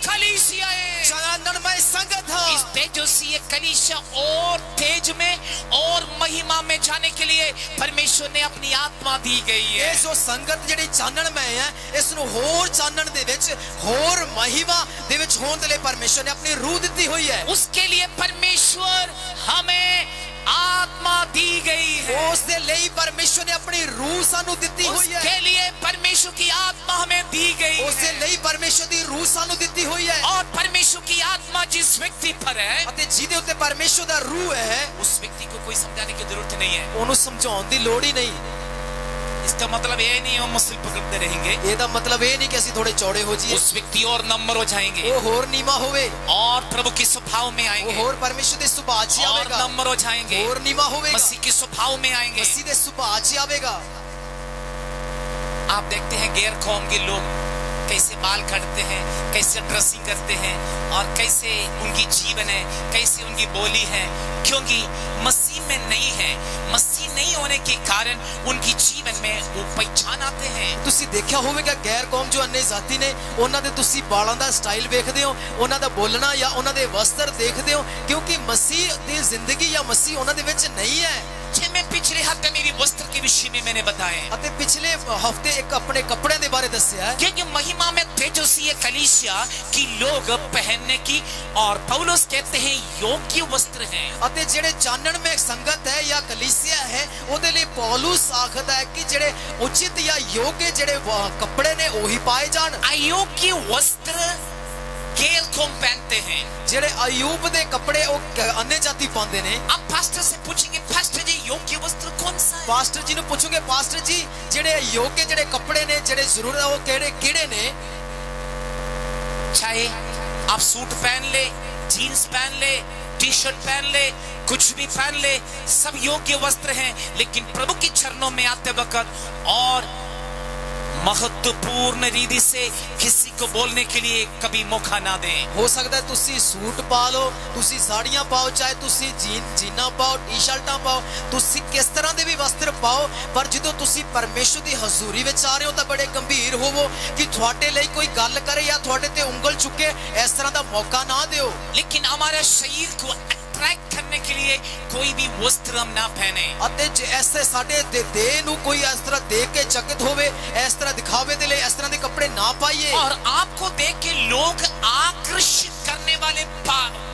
कलीसिया है। ਚਾਨਣਮय ਸੰਗਤ ਹਾਂ इस तेजस्वी कलीसिया और तेज में और महिमा में जाने के लिए परमेश्वर ने अपनी आत्मा दी गई है। ਇਹ ਜੋ ਸੰਗਤ ਜਿਹੜੀ ਚਾਨਣਮय ਹੈ ਇਸ ਨੂੰ ਹੋਰ ਚਾਨਣ ਦੇ ਵਿੱਚ ਹੋਰ ਮਹਿਮਾ ਦੇ ਵਿੱਚ ਹੋਣ ਦੇ ਲਈ ਪਰਮੇਸ਼ਰ ਨੇ ਆਪਣੀ ਰੂਹ ਦਿੱਤੀ ਹੋਈ ਹੈ उसके लिए परमेश्वर हमें आत्मा दी गई है। ਉਸ ਦੇ ਲਈ ਪਰਮੇਸ਼ਰ ਨੇ ਆਪਣੀ ਰੂਹ ਸਾਨੂੰ ਦਿੱਤੀ ਹੋਈ ਹੈ उसके लिए परमेश्वर की आत्मा हमें दी गई ਉਸ ਦੇ है। ਲਈ ਪਰਮੇਸ਼ਰ ਦੀ ਰੂਹ ਸਾਨੂੰ ਦਿੱਤੀ ਹੋਈ ਹੈ और परमेश्वर की आत्मा जिस व्यक्ति पर है ਅਤੇ ਜਿਹਦੇ ਉੱਤੇ ਪਰਮੇਸ਼ਰ ਦਾ ਰੂਹ ਹੈ उस व्यक्ति को कोई समझाने की जरूरत नहीं है। ਉਹਨੂੰ ਸਮਝਾਉਣ ਦੀ ਲੋੜ ਹੀ ਨਹੀਂ इसका मतलब ये नहीं हम मुस्लिम पकड़ते रहेंगे, ਇਹਦਾ ਮਤਲਬ ਇਹ ਨਹੀਂ ਕਿ ਅਸੀਂ ਥੋੜੇ ਚੌੜੇ ਹੋ ਜਾਈਏ उस व्यक्ति और नंबर हो जाएंगे ਉਹ ਹੋਰ ਨੀਵਾ ਹੋਵੇ और प्रभु के स्वभाव में ਉਹ आएंगे ਹੋਰ ਪਰਮੇਸ਼ਰ ਦੇ ਸੁਭਾਅ 'ਚ और ਆਵੇਗਾ नंबर हो जाएंगे ਹੋਰ ਨੀਵਾ ਹੋਵੇਗਾ मसीह के स्वभाव में आएंगे। ਮਸੀਹ ਦੇ ਸੁਭਾਅ 'ਚ ਆਵੇਗਾ। आप देखते हैं गैर कौम के लोग कैसे बाल काटते हैं, कैसे ड्रेसिंग करते हैं और कैसे उनकी जीवन है, कैसे उनकी बोली है, क्योंकि मसीह में नहीं है। मसीह नहीं होने के कारण उनकी जीवन में वो पहचान आते हैं। ਤੁਸੀਂ ਦੇਖਿਆ ਹੋਵੇਗਾ ਗੈਰ ਕੌਮ ਜੋ ਅੰਨੇ ਜ਼ਾਤੀ ਨੇ, ਉਹਨਾਂ ਦੇ ਤੁਸੀਂ ਬਾਲਾਂ ਦਾ ਸਟਾਈਲ ਵੇਖਦੇ ਹੋ, ਉਹਨਾਂ ਦਾ ਬੋਲਣਾ ਜਾਂ ਉਹਨਾਂ ਦੇ ਵਸਤਰ ਦੇਖਦੇ ਹੋ, ਕਿਉਂਕਿ ਮਸੀਹ ਦੀ ਜ਼ਿੰਦਗੀ ਜਾਂ ਮਸੀਹ ਉਹਨਾਂ ਦੇ ਵਿੱਚ ਨਹੀਂ ਹੈ। जे मैं पिछले हफ्ते मेरी वस्त्र के विषय में मैंने बताया, ਅਤੇ ਪਿਛਲੇ ਹਫਤੇ ਇੱਕ ਆਪਣੇ ਕੱਪੜਿਆਂ ਦੇ ਬਾਰੇ ਦੱਸਿਆ ਹੈ क्योंकि महिमा में तेजस्वी कलीसिया की लोग पहनने की, और पौलुस कहते हैं योग्य वस्त्र हैं। ਅਤੇ ਜਿਹੜੇ ਚਾਨਣ में ਸੰਗਤ ਹੈ ਜਾਂ ਕਲੀਸਿਆ ਹੈ, ਉਹਦੇ ਲਈ ਪੌਲੁਸ ਆਖਦਾ ਹੈ ਕਿ ਜਿਹੜੇ ਉਚਿਤ ਜਾਂ ਯੋਗ ਜਿਹੜੇ ਕੱਪੜੇ ਨੇ ਉਹੀ ਪਾਏ ਜਾਣ। अयोग्य वस्त्र गैर कौम पहनते हैं। ਜਿਹੜੇ ਅਯੂਬ ਦੇ ਕੱਪੜੇ ਉਹ ਅੰਨੇ ਜਾਤੀ ਪਾਉਂਦੇ ਨੇ। अब पास्टर से पूछेंगे, पास्टर जी योग्य वस्त्र कौन सा है? ਪਾਸਟਰ ਜੀ ਨੂੰ ਪੁੱਛੋਗੇ, ਪਾਸਟਰ ਜੀ ਜਿਹੜੇ ਯੋਗ ਜਿਹੜੇ ਕੱਪੜੇ ਨੇ ਜਿਹੜੇ ਜ਼ਰੂਰ ਹੈ ਉਹ ਕਿਹੜੇ ਕਿਹੜੇ ਨੇ? चाहे आप सूट पहन ले, जीन्स पहन ले, टी शर्ट पहन ले, कुछ भी पहन ले, सब योग्य वस्त्र हैं। लेकिन प्रभु के चरणों में आते वक्त और महत्वपूर्ण रीति से किसी को बोलने के लिए कभी मौका ना दें। ਹੋ ਸਕਦਾ ਹੈ ਤੁਸੀਂ ਸੂਟ ਪਾ ਲਓ, ਤੁਸੀਂ ਸਾੜੀਆਂ ਪਾਓ, ਚਾਹੇ ਤੁਸੀਂ ਜੀਨਾਂ ਪਾਓ, ਟੀ-ਸ਼ਰਟਾਂ ਪਾਓ, ਤੁਸੀਂ ਕਿਸ ਤਰ੍ਹਾਂ ਦੇ ਵੀ ਵਸਤਰ ਪਾਓ, ਪਰ ਜਦੋਂ ਤੁਸੀਂ ਪਰਮੇਸ਼ਰ ਦੀ ਹਜ਼ੂਰੀ ਵਿੱਚ ਆ ਰਹੇ ਹੋ ਤਾਂ ਬੜੇ ਗੰਭੀਰ ਹੋਵੋ ਕਿ ਤੁਹਾਡੇ ਲਈ ਕੋਈ ਗੱਲ ਕਰੇ ਜਾਂ ਤੁਹਾਡੇ ਤੇ ਉਂਗਲ ਚੁੱਕੇ, ਇਸ ਤਰ੍ਹਾਂ ਦਾ ਮੌਕਾ ਨਾ ਦਿਓ। लेकिन हमारे शरीर को अट्रैक्ट करने के लिए कोई भी वस्त्र हम ना पहने। ਅਤੇ ਜੇ ਐਸੇ ਸਾਡੇ ਦੇਹ ਨੂੰ ਕੋਈ ਇਸ ਤਰ੍ਹਾਂ ਦੇਖ ਕੇ ਚਕਿਤ ਹੋਵੇ, ਇਸ ਤਰ੍ਹਾਂ ਦਿਖਾਵੇ ਦੇ ਲਈ ਇਸ ਤਰ੍ਹਾਂ ਦੇ ਕੱਪੜੇ ਨਾ ਪਾਈਏ। और आपको देख के लोग आकर्षित करने वाले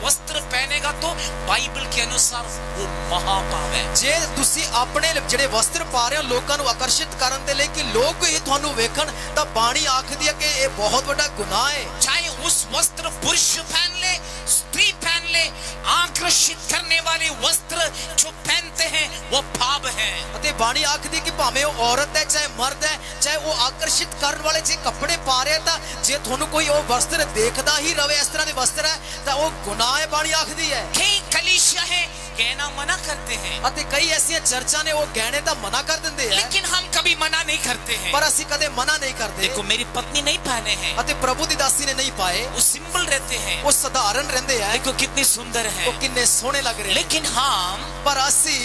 वस्त्र पहनेगा तो बाइबल के अनुसार वो महापाप है। ਜੇ ਤੁਸੀਂ ਆਪਣੇ ਜਿਹੜੇ ਵਸਤਰ ਪਾ ਰਹੇ ਹੋ ਲੋਕਾਂ ਨੂੰ ਆਕਰਸ਼ਿਤ ਕਰਨ ਦੇ ਲਈ ਕਿ ਲੋਕ ਹੀ ਤੁਹਾਨੂੰ ਵੇਖਣ, ਤਾਂ ਬਾਣੀ ਆਖਦੀ ਹੈ ਕਿ ਇਹ ਬਹੁਤ ਵੱਡਾ ਗੁਨਾਹ ਹੈ। चाहे उस वस्त्र पुरुष पहन ले, स्त्री पहन ले, आकर्षित करने वाले वस्त्र जो पहनते हैं वो पाप है। ਅਤੇ ਬਾਣੀ ਆਖਦੀ ਹੈ ਕਿ ਭਾਵੇਂ ਉਹ ਔਰਤ ਹੈ ਚਾਹੇ ਮਰਦ ਹੈ, ਚਾਹੇ ਉਹ ਆਕਰਸ਼ਿਤ ਕਰਨ ਵਾਲੇ ਜੇ ਕੱਪੜੇ ਪਾ ਰਿਹਾ, ਤਾਂ ਜੇ ਤੁਹਾਨੂੰ ਕੋਈ ਉਹ ਵਸਤਰ ਦੇਖਦਾ ਹੀ ਰਵੇ ਇਸ ਤਰ੍ਹਾਂ ਦੇ ਵਸਤਰ ਹੈ ਤਾਂ ਉਹ ਗੁਨਾਹ ਹੈ। ਬਾਣੀ ਆਖਦੀ ਹੈ। कई कलीसिया है कहना मना करते हैं, ਅਤੇ ਕਈ ਐਸੀਆਂ ਚਰਚਾਂ ਨੇ ਉਹ ਗਹਿਣੇ ਤਾਂ ਮਨਾ ਕਰ ਦਿੰਦੇ ਆ, लेकिन हम कभी मना नहीं करते हैं। ਪਰ ਅਸੀਂ ਕਦੇ ਮਨਾ ਨਹੀਂ ਕਰਦੇ। देखो मेरी पत्नी नहीं पहने हैं, ਅਤੇ ਪ੍ਰਭੂ ਦੀ ਦਾਸੀ ਨੇ ਨਹੀਂ ਪਾਏ, वो सिंपल रहते हैं, ਉਹ ਸਧਾਰਨ ਰਹਿੰਦੇ ਆ, देखो कितनी सुंदर है। ਉਹ ਕਿੰਨੇ ਸੋਹਣੇ ਲੱਗ ਰਹੇ ਨੇ। लेकिन ਪਰ ਅਸੀਂ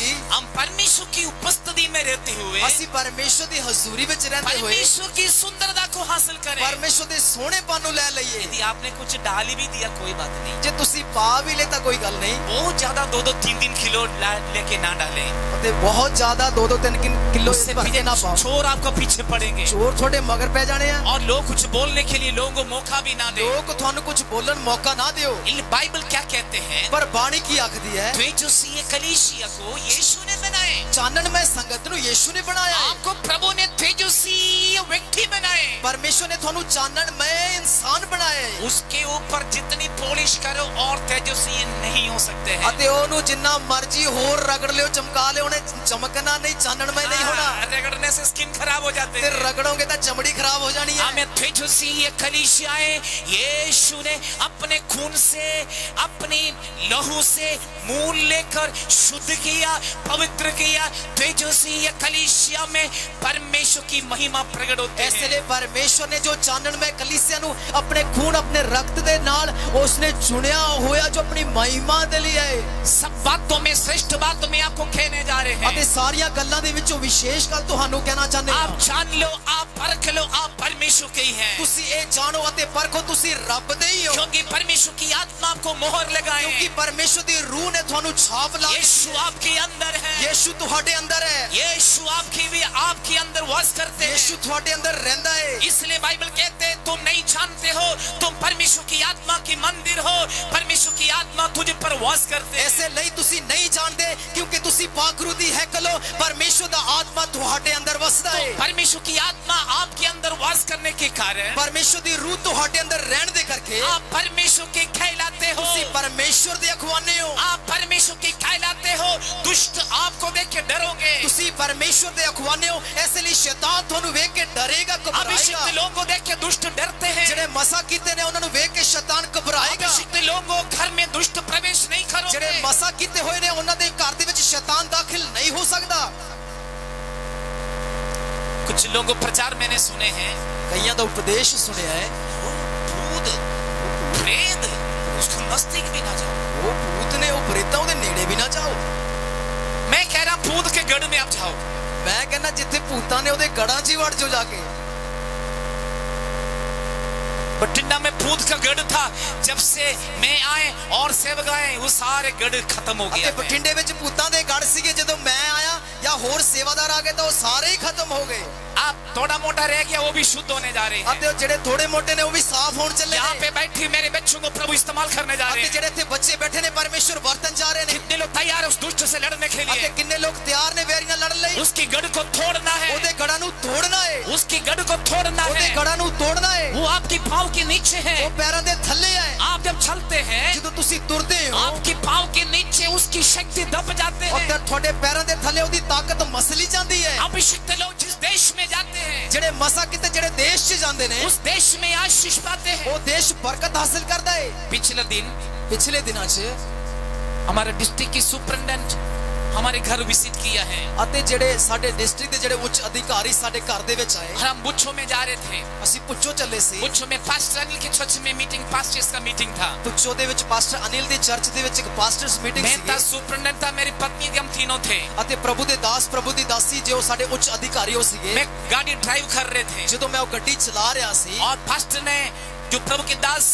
परमेश्वर की उपस्थिति में रहते हुए ਅਸੀਂ ਪਰਮੇਸ਼ਰ ਦੀ ਹਜ਼ੂਰੀ ਵਿੱਚ ਰਹਿੰਦੇ ਹੋਏ परमेश्वर की सुंदरता को हासिल करें। ਪਰਮੇਸ਼ਰ ਦੇ ਸੋਹਣੇਪਨ ਨੂੰ ਲੈ ਲਈਏ। यदि आपने कुछ डाल भी दिया कोई बात नहीं, ਜੇ ਤੁਸੀਂ ਪਾ ਵੀ ਲੈ ਤਾਂ ਕੋਈ ਗੱਲ ਨਹੀਂ, बहुत ज्यादा 2-3 किलो लेके ना डालें, ਅਤੇ ਬਹੁਤ ਜ਼ਿਆਦਾ 2-3 ਕਿਲੋ उससे ਭਰ के ना पाओ। चोर आपको पीछे पड़ेंगे ਚੋਰ ਤੁਹਾਡੇ ਮਗਰ ਪੈ ਜਾਣੇ ਆ। और लोग कुछ बोलने के लिए लोगों को मौका भी ना दें। ਲੋਕ ਤੁਹਾਨੂੰ ਕੁਝ ਬੋਲਣ ਮੌਕਾ ਨਾ ਦਿਓ। बाइबल क्या कहते हैं? ਪਰ ਬਾਣੀ ਕੀ ਆਖਦੀ ਹੈ? तेजस्वी कलीसिया को यीशु ने बनाए। ਚਾਨਣਮय ਸੰਗਤ ਨੂੰ ਯੀਸ਼ੂ ਨੇ ਬਣਾਇਆ ਹੈ। आपको प्रभु ने तेजस्वी व्यक्ति बनाए। ਪਰਮੇਸ਼ਰ ਨੇ ਤੁਹਾਨੂੰ ਚਾਨਣਮय ਇਨਸਾਨ ਬਣਾਇਆ ਹੈ। उसके ऊपर जितनी पॉलिश करो और तेजस्वी नहीं हो सकते हैं। ਅਤੇ ਉਹਨੂੰ ਜਿੰਨਾ ਮਰਜ਼ੀ ਹੋਰ ਰਗੜ ਲਿਓ, ਚਮਕਾ ਲਿਓ, ਉਹਨੇ ਚਮਕਣਾ ਨਹੀਂ, ਚਾਨਣਮय ਨਹੀਂ ਹੋਣਾ। रगड़ने से स्किन खराब हो जाते ਤੇ हैं। ਰਗੜੋਗੇ ਤਾਂ ਚਮੜੀ ਖਰਾਬ ਹੋ ਜਾਣੀ ਹੈ। हमें तेजस्वी ये कलीसिया है, यीशु ने अपने खून से, अपनी लहू से मूल लेकर शुद्ध किया, पवित्र किया। तेजस्वी ये कलीसिया में परमेश्वर की महिमा प्रकट होती ਇਸ है। ਲਈ ਪਰਮੇਸ਼ਰ ਨੇ ਜੋ ਚਾਨਣਮय ਕਲੀਸਿਆ ਨੂੰ ਆਪਣੇ ਖੂਨ ਆਪਣੇ ਰਕਤ ਦੇ ਨਾਲ ਉਸਨੇ ਚੁਣਿਆ ਹੋਇਆ, ਜੋ ਆਪਣੀ ਮਹਿਮਾ ਦੇ ਲਈ ਹੈ। सब बातों में श्रेष्ठ बातों में आपको कहने जा रहे ਅਤੇ हैं। ਸਾਰੀਆਂ ਗੱਲਾਂ ਦੇ ਵਿੱਚੋਂ ਵਿਸ਼ੇਸ਼ ਗੱਲ ਤੁਹਾਨੂੰ ਕਹਿਣਾ ਚਾਹੁੰਦੇ आप ਹਾਂ। जान लो, आप परख लो, आप परमेश्वर के ही हैं। ਤੁਸੀਂ ਇਹ ਜਾਣੋ ਅਤੇ ਪਰਖੋ ਤੁਸੀਂ ਰੱਬ ਦੇ ਹੀ ਹੋ, क्योंकि परमेश्वर की आत्मा आपको मोहर लगाए ਕਿਉਂਕਿ है। ਪਰਮੇਸ਼ਰ ਦੀ ਰੂਹ ਨੇ ਤੁਹਾਨੂੰ ਛਾਪ ਲਾ यीशु आपके अंदर है। ਯੀਸ਼ੂ ਤੁਹਾਡੇ ਅੰਦਰ ਹੈ। यीशु आपके अंदर वास करते हैं। ਯੀਸ਼ੂ ਤੁਹਾਡੇ ਅੰਦਰ ਰਹਿੰਦਾ ਹੈ। इसलिए बाइबल कहते हैं तुम नहीं जानते हो, तुम परमेश्वर की आत्मा की मंदिर हो, परमेश्वर की आत्मा तुझ पर वास करते हैं। ਐਸੇ ਲਈ ਤੁਸੀਂ ਨਹੀਂ ਜਾਣਦੇ ਕਿਉਂਕਿ ਤੁਸੀਂ ਪਾਕਰੂ ਦੀ ਹੈਕਲ ਹੋ, ਪਰਮੇਸ਼ਰ ਦਾ ਆਤਮਾ ਤੁਹਾਡੇ ਅੰਦਰ ਵਸਦਾ तो ਹੈ। परमेश्वर की आत्मा आपके अंदर वास करने के कारण ਪਰਮੇਸ਼ਰ ਦੀ ਰੂਹ ਤੁਹਾਡੇ ਅੰਦਰ ਰਹਿਣ ਦੇ ਕਰਕੇ आप परमेश्वर के कहलाते हो। ਤੁਸੀਂ ਪਰਮੇਸ਼ਰ ਦੇ ਅਖਵਾਨੇ ਹੋ। आप परमेश्वर के कहलाते हो। दुष्ट आपको देख के डरोगे। ਤੁਸੀਂ ਪਰਮੇਸ਼ਰ ਦੇ ਅਖਵਾਨੇ ਹੋ, ਇਸ ਲਈ ਸ਼ੈਤਾਨ ਤੁਹਾਨੂੰ ਵੇਖ ਕੇ ਡਰੇਗਾ, अभिषिक्त ਘਬਰਾਏਗਾ। लोगों को देख के दुष्ट डरते हैं। ਜਿਹੜੇ ਮਸਾ ਕੀਤੇ ਨੇ ਉਹਨਾਂ ਨੂੰ ਵੇਖ ਕੇ ਸ਼ੈਤਾਨ ਘਬਰਾਏਗਾ। अभिषिक्त लोगों घर में दुष्ट प्रवेश नहीं करोगे। ਜਿਹੜੇ ਮਸਾ ਕੀਤੇ ਹੋਏ ਨੇ ਉਹਨਾਂ ਦੇ ਘਰ ਦੇ ਵਿੱਚ ਸ਼ੈਤਾਨ ਦਾਖਲ ਨਹੀਂ ਹੋ ਸਕਦਾ। कुछ लोगों को प्रचार मैंने आपने सुने हैं कईयां दा उपदेश सुनिया है, वो भूत प्रेत उसके नजदीक भी ना जाओ। वो भूत ने वो प्रेतां दे नेड़े भी ना जाओ। मैं कह रहा भूत के गढ़ में आप जाओ। मैं कहना जिथे भूतां ने ओदे गड़ां 'ਚ ही वड़ जाओ जाके। बठिंडा में भूत का गढ़ था, जब से मैं आए और सेवक आए वो सारे गढ़ खत्म हो गया ਅਤੇ ਬਠਿੰਡੇ ਵਿੱਚ ਭੂਤਾਂ ਦੇ ਗੜ ਸੀਗੇ, ਜਦੋਂ ਮੈਂ ਆਇਆ ਜਾਂ ਹੋਰ ਸੇਵਾਦਾਰ ਆ ਗਏ ਤਾਂ ਉਹ ਸਾਰੇ ਹੀ ਖਤਮ ਹੋ ਗਏ। आप थोड़ा मोटा रह गया वो भी शुद्ध होने जा रहे हैं। ਅਤੇ ਉਹ ਜਿਹੜੇ ਥੋੜੇ ਮੋਟੇ ਨੇ ਉਹ ਵੀ ਸਾਫ਼ ਹੋਣ ਚੱਲੇ यहाँ ਨੇ। पे बैठी मेरे बच्चों को प्रभु इस्तेमाल करने जा रहे ਅਤੇ हैं। ਜਿਹੜੇ ਇੱਥੇ ਬੱਚੇ ਬੈਠੇ ਨੇ ਪਰਮੇਸ਼ਰ ਵਰਤਨ ਜਾ ਰਹੇ ਨੇ। कितने लोग तैयार है उस दुष्ट से लड़ने के लिए? ਅਤੇ ਕਿੰਨੇ ਲੋਕ ਤਿਆਰ ਨੇ ਵੈਰੀ ਨਾਲ ਲੜਨ ਲਈ। उसकी गढ़ को तोड़ना है, ਉਹਦੇ ਗੜਾਂ ਨੂੰ ਤੋੜਨਾ ਹੈ, उसकी गढ़ को तोड़ना ਉਹਦੇ है। ਗੜਾਂ ਨੂੰ ਤੋੜਨਾ ਹੈ। वो आपकी पाँव के नीचे है। ਉਹ ਪੈਰਾਂ ਦੇ ਥੱਲੇ ਹੈ। आप जब चलते हैं ਜਦੋਂ ਤੁਸੀਂ ਤੁਰਦੇ ਹੋ आपकी पाँव के नीचे उसकी शक्ति दब जाते ਅਤੇ हैं। ਤੁਹਾਡੇ ਪੈਰਾਂ ਦੇ ਥੱਲੇ ਉਹਦੀ ਤਾਕਤ ਮਸਲੀ ਜਾਂਦੀ ਹੈ। अभिषिक्त लोग जिस देश में जाते हैं ਜਿਹੜੇ ਮਸਾ ਕਿਤੇ ਜਿਹੜੇ ਦੇਸ਼ 'ਚ ਜਾਂਦੇ ਨੇ उस देश में आशीष पाते हैं। ਉਹ ਦੇਸ਼ ਬਰਕਤ ਹਾਸਲ ਕਰਦਾ ਹੈ। पिछले दिन ਪਿਛਲੇ ਦਿਨਾਂ 'ਚ हमारे डिस्ट्रिक्ट की सुपरिटेंडेंट हमारे घर विजिट किया है ਅਤੇ ਜਿਹੜੇ ਸਾਡੇ ਡਿਸਟ੍ਰਿਕਟ ਦੇ ਜਿਹੜੇ ਉੱਚ ਅਧਿਕਾਰੀ ਸਾਡੇ ਘਰ ਦੇ ਵਿੱਚ ਆਏ। और हम बुच्छो में जा रहे थे। ਅਸੀਂ ਪੁੱਛੋ ਚੱਲੇ ਸੀ। बुच्छो में पास्टर अनिल की चर्च में मीटिंग, पास्टर्स का मीटिंग था। ਪੁੱਛੋ ਦੇ ਵਿੱਚ ਪਾਸਟਰ ਅਨਿਲ ਦੀ ਚਰਚ ਦੇ ਵਿੱਚ ਇੱਕ ਪਾਸਟਰਸ ਮੀਟਿੰਗ मैं था, ਸੀ सुपरिटेंडेंट था, मेरी पत्नी थी, हम तीनों थे। ਅਤੇ ਪ੍ਰਭੂ ਦੇ ਦਾਸ ਪ੍ਰਭੂ ਦੀ ਦਾਸੀ ਜੋ ਸਾਡੇ ਉੱਚ ਅਧਿਕਾਰੀ ਹੋ ਸੀਗੇ। मैं गाड़ी ड्राइव कर रहे थे ਜਦੋਂ मैं ਉਹ ਗੱਡੀ ਚਲਾ ਰਿਹਾ ਸੀ और पास्टर ने जो प्रभु के दास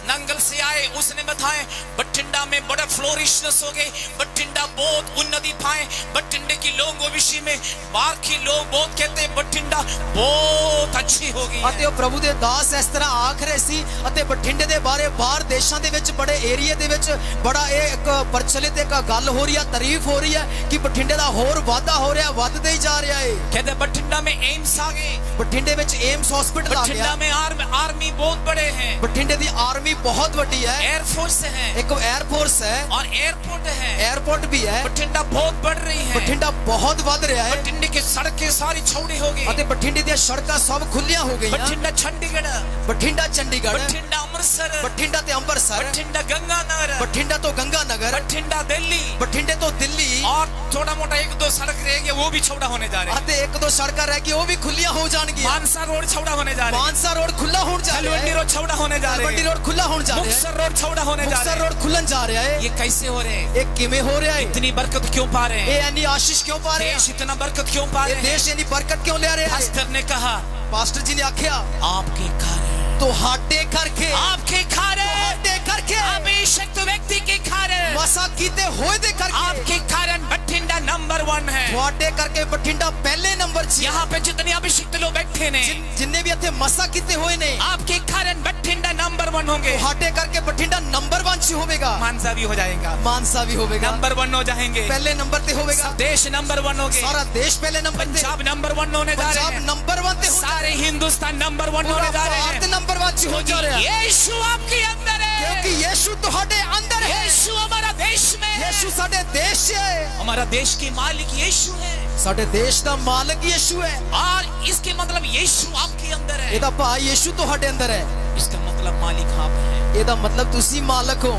नंगल से आए उसने बताया बठिंडा में बड़ा फ्लोरिशनेस हो गए, बठिंडा बहुत उन्नति पाए। बठिंडे की लोगों विषय में बाहर के लोग बहुत कहते हैं बठिंडा बहुत अच्छी हो गई ਅਤੇ है। ਉਹ ਪ੍ਰਭੂ ਦੇ ਦਾਸ ਇਸ ਤਰ੍ਹਾਂ ਆਖ ਰਹੇ ਸੀ ਅਤੇ ਬਠਿੰਡੇ ਦੇ ਬਾਰੇ ਬਾਹਰ ਦੇਸ਼ਾਂ ਦੇ ਵਿੱਚ ਬੜੇ ਏਰੀਆ ਦੇ ਵਿੱਚ ਬੜਾ ਇਹ ਇੱਕ ਪ੍ਰਚਲਿਤ ਇੱਕ ਗੱਲ ਹੋ ਰਹੀ ਹੈ, ਤਾਰੀਫ ਹੋ ਰਹੀ ਹੈ ਕਿ ਬਠਿੰਡੇ ਦਾ ਹੋਰ ਵਾਧਾ ਹੋ ਰਿਹਾ, ਵੱਧਦੇ ਹੀ ਜਾ ਰਿਹਾ ਹੈ। कहते बठिंडा में एम्स आ गए, ਬਠਿੰਡੇ ਵਿੱਚ ਏਮਸ ਹਸਪੀਟਲ ਆ बठिंडा ਗਿਆ। में आर्मी बहुत बड़े हैं, ਬਠਿੰਡੇ ਦੀ ਆਰਮੀ ਬਹੁਤ ਵੱਡੀ ਹੈ, एयरफोर्स है ਇੱਕ 에ਅਰ ਫੋਰਸ ਹੈ, और एयरपोर्ट है। 에ਅਰਪੋਰਟ ਵੀ ਹੈ। बठिंडा बहुत बढ़ रही है। ਬਠਿੰਡਾ ਬਹੁਤ ਵੱਧ ਰਿਹਾ ਹੈ बठिंडे की सड़कें सारी चौड़ी हो गई। ਅਤੇ ਬਠਿੰਡੇ ਦੀਆਂ ਸੜਕਾਂ ਸਭ ਖੁੱਲੀਆਂ ਹੋ ਗਈਆਂ। बठिंडा चंडीगढ़, ਬਠਿੰਡਾ ਚੰਡੀਗੜ੍ਹ, बठिंडा अमृतसर, ਬਠਿੰਡਾ ਤੇ ਅੰਮ੍ਰਿਤਸਰ, बठिंडा गंगानगर, ਬਠਿੰਡਾ ਤੋਂ ਗੰਗਾਨਗਰ, बठिंडा दिल्ली ਬਠਿੰਡੇ ਤੋਂ ਦਿੱਲੀ और छोटा मोटा एक दो सड़क रह गया वो भी चौड़ा होने जा रहे हैं। ਅਤੇ ਇੱਕ ਦੋ ਸੜਕਾਂ ਰਹਿ ਗਈਆਂ ਉਹ ਵੀ ਖੁੱਲੀਆਂ ਹੋ ਜਾਣਗੀਆਂ। मानसा रोड चौड़ा होने जा रहे हैं, ਮਾਨਸਾ ਰੋਡ ਖੁੱਲਾ ਹੋਣ ਜਾ ਰਿਹਾ तलवंडी ਹੈ, रोड चौड़ा होने जा रहे ਤਲਵੰਡੀ हैं, ਰੋਡ ਖੁੱਲਾ ਹੋਣ ਜਾ ਰਿਹਾ ਹੈ, मुक्तसर रोड चौड़ा होने जा ਮੁਕਤਸਰ रहे हैं। ਰੋਡ ਖੁੱਲਣ ਜਾ ਰਿਹਾ ਹੈ। ये कैसे हो रहे हैं? ਇਹ ਕਿਵੇਂ ਹੋ ਰਿਹਾ ਹੈ? इतनी बरकत क्यों पा रहे हैं? ਇਹ ਇੰਨੀ ਆਸ਼ੀष ਕਿਉਂ ਪਾ ਰਿਹਾ देश ਹੈ? इतना बरकत क्यों पा ਇਹ रहे हैं? ਦੇਸ਼ ਇੰਨੀ ਬਰਕਤ ਕਿਉਂ ਲੈ ਰਿਹਾ ਹੈ? पास्टर ने कहा ਪਾਸਟਰ ਜੀ ਨੇ ਆਖਿਆ आपके कारण, ਤੁਹਾਡੇ ਕਰਕੇ, आपके कारण, ਤੁਹਾਡੇ ਕਰਕੇ, अभिषिक्त व्यक्ति के कारण, ਮਸਾ ਕੀਤੇ ਹੋਏ ਦੇ ਕਰਕੇ, आपके कारण बठिंडा नंबर 1 है। ਤੁਹਾਡੇ ਕਰਕੇ ਬਠਿੰਡਾ ਪਹਿਲੇ ਨੰਬਰ 'ਚ ਹੈ। यहाँ पे जितने अभिषिक्त लोग बैठे ने ਜਿੰਨੇ ਵੀ ਇੱਥੇ ਮਸਾ ਕੀਤੇ ਹੋਏ ਨੇ आपके कारण बठिंडा नंबर 1 होंगे। ਤੁਹਾਡੇ ਕਰਕੇ ਬਠਿੰਡਾ ਨੰਬਰ 1 'ਚ ਹੋਵੇਗਾ, मानसा भी हो जाएगा, ਮਾਨਸਾ ਵੀ ਹੋਵੇਗਾ, नंबर 1 हो जाएंगे, ਪਹਿਲੇ ਨੰਬਰ ਤੇ ਹੋਵੇਗਾ, सब देश नंबर 1 होंगे, ਸਾਰਾ ਦੇਸ਼ ਪਹਿਲੇ ਨੰਬਰ ਤੇ, पंजाब नंबर 1 होने जा रहे ਪੰਜਾਬ हैं, ਨੰਬਰ 1 ਤੇ ਹੋ सारे हिंदुस्तान नंबर 1 ਪੂਰਾ होने जा रहे ਭਾਰਤ हैं। ਨੰबर 1 'ਚ ਹੋ ਜਾ ਰਿਹਾ ਹੈ। यीशु आपके अंदर है, ਕਿਉਂਕਿ ਯੀਸ਼ੂ ਤੁਹਾਡੇ ਅੰਦਰ ਹੈ। यीशु हमारा देश में है, ਯੀਸ਼ੂ ਸਾਡੇ ਦੇਸ਼ 'ਚ ਹੈ। हमारा देश के मालिक यीशु है ਸਾਡੇ ਦੇਸ਼ ਦਾ ਮਾਲਕ ਯੀਸ਼ੂ ਹੈ। और इसके मतलब यीशु आपके अंदर है। ਇਹਦਾ ਭਾਈ ਯੀਸ਼ੂ ਤੁਹਾਡੇ ਅੰਦਰ ਹੈ। इसका मतलब मालिक आप हैं। ਇਹਦਾ ਮਤਲਬ ਤੁਸੀਂ ਮਾਲਕ ਹੋ।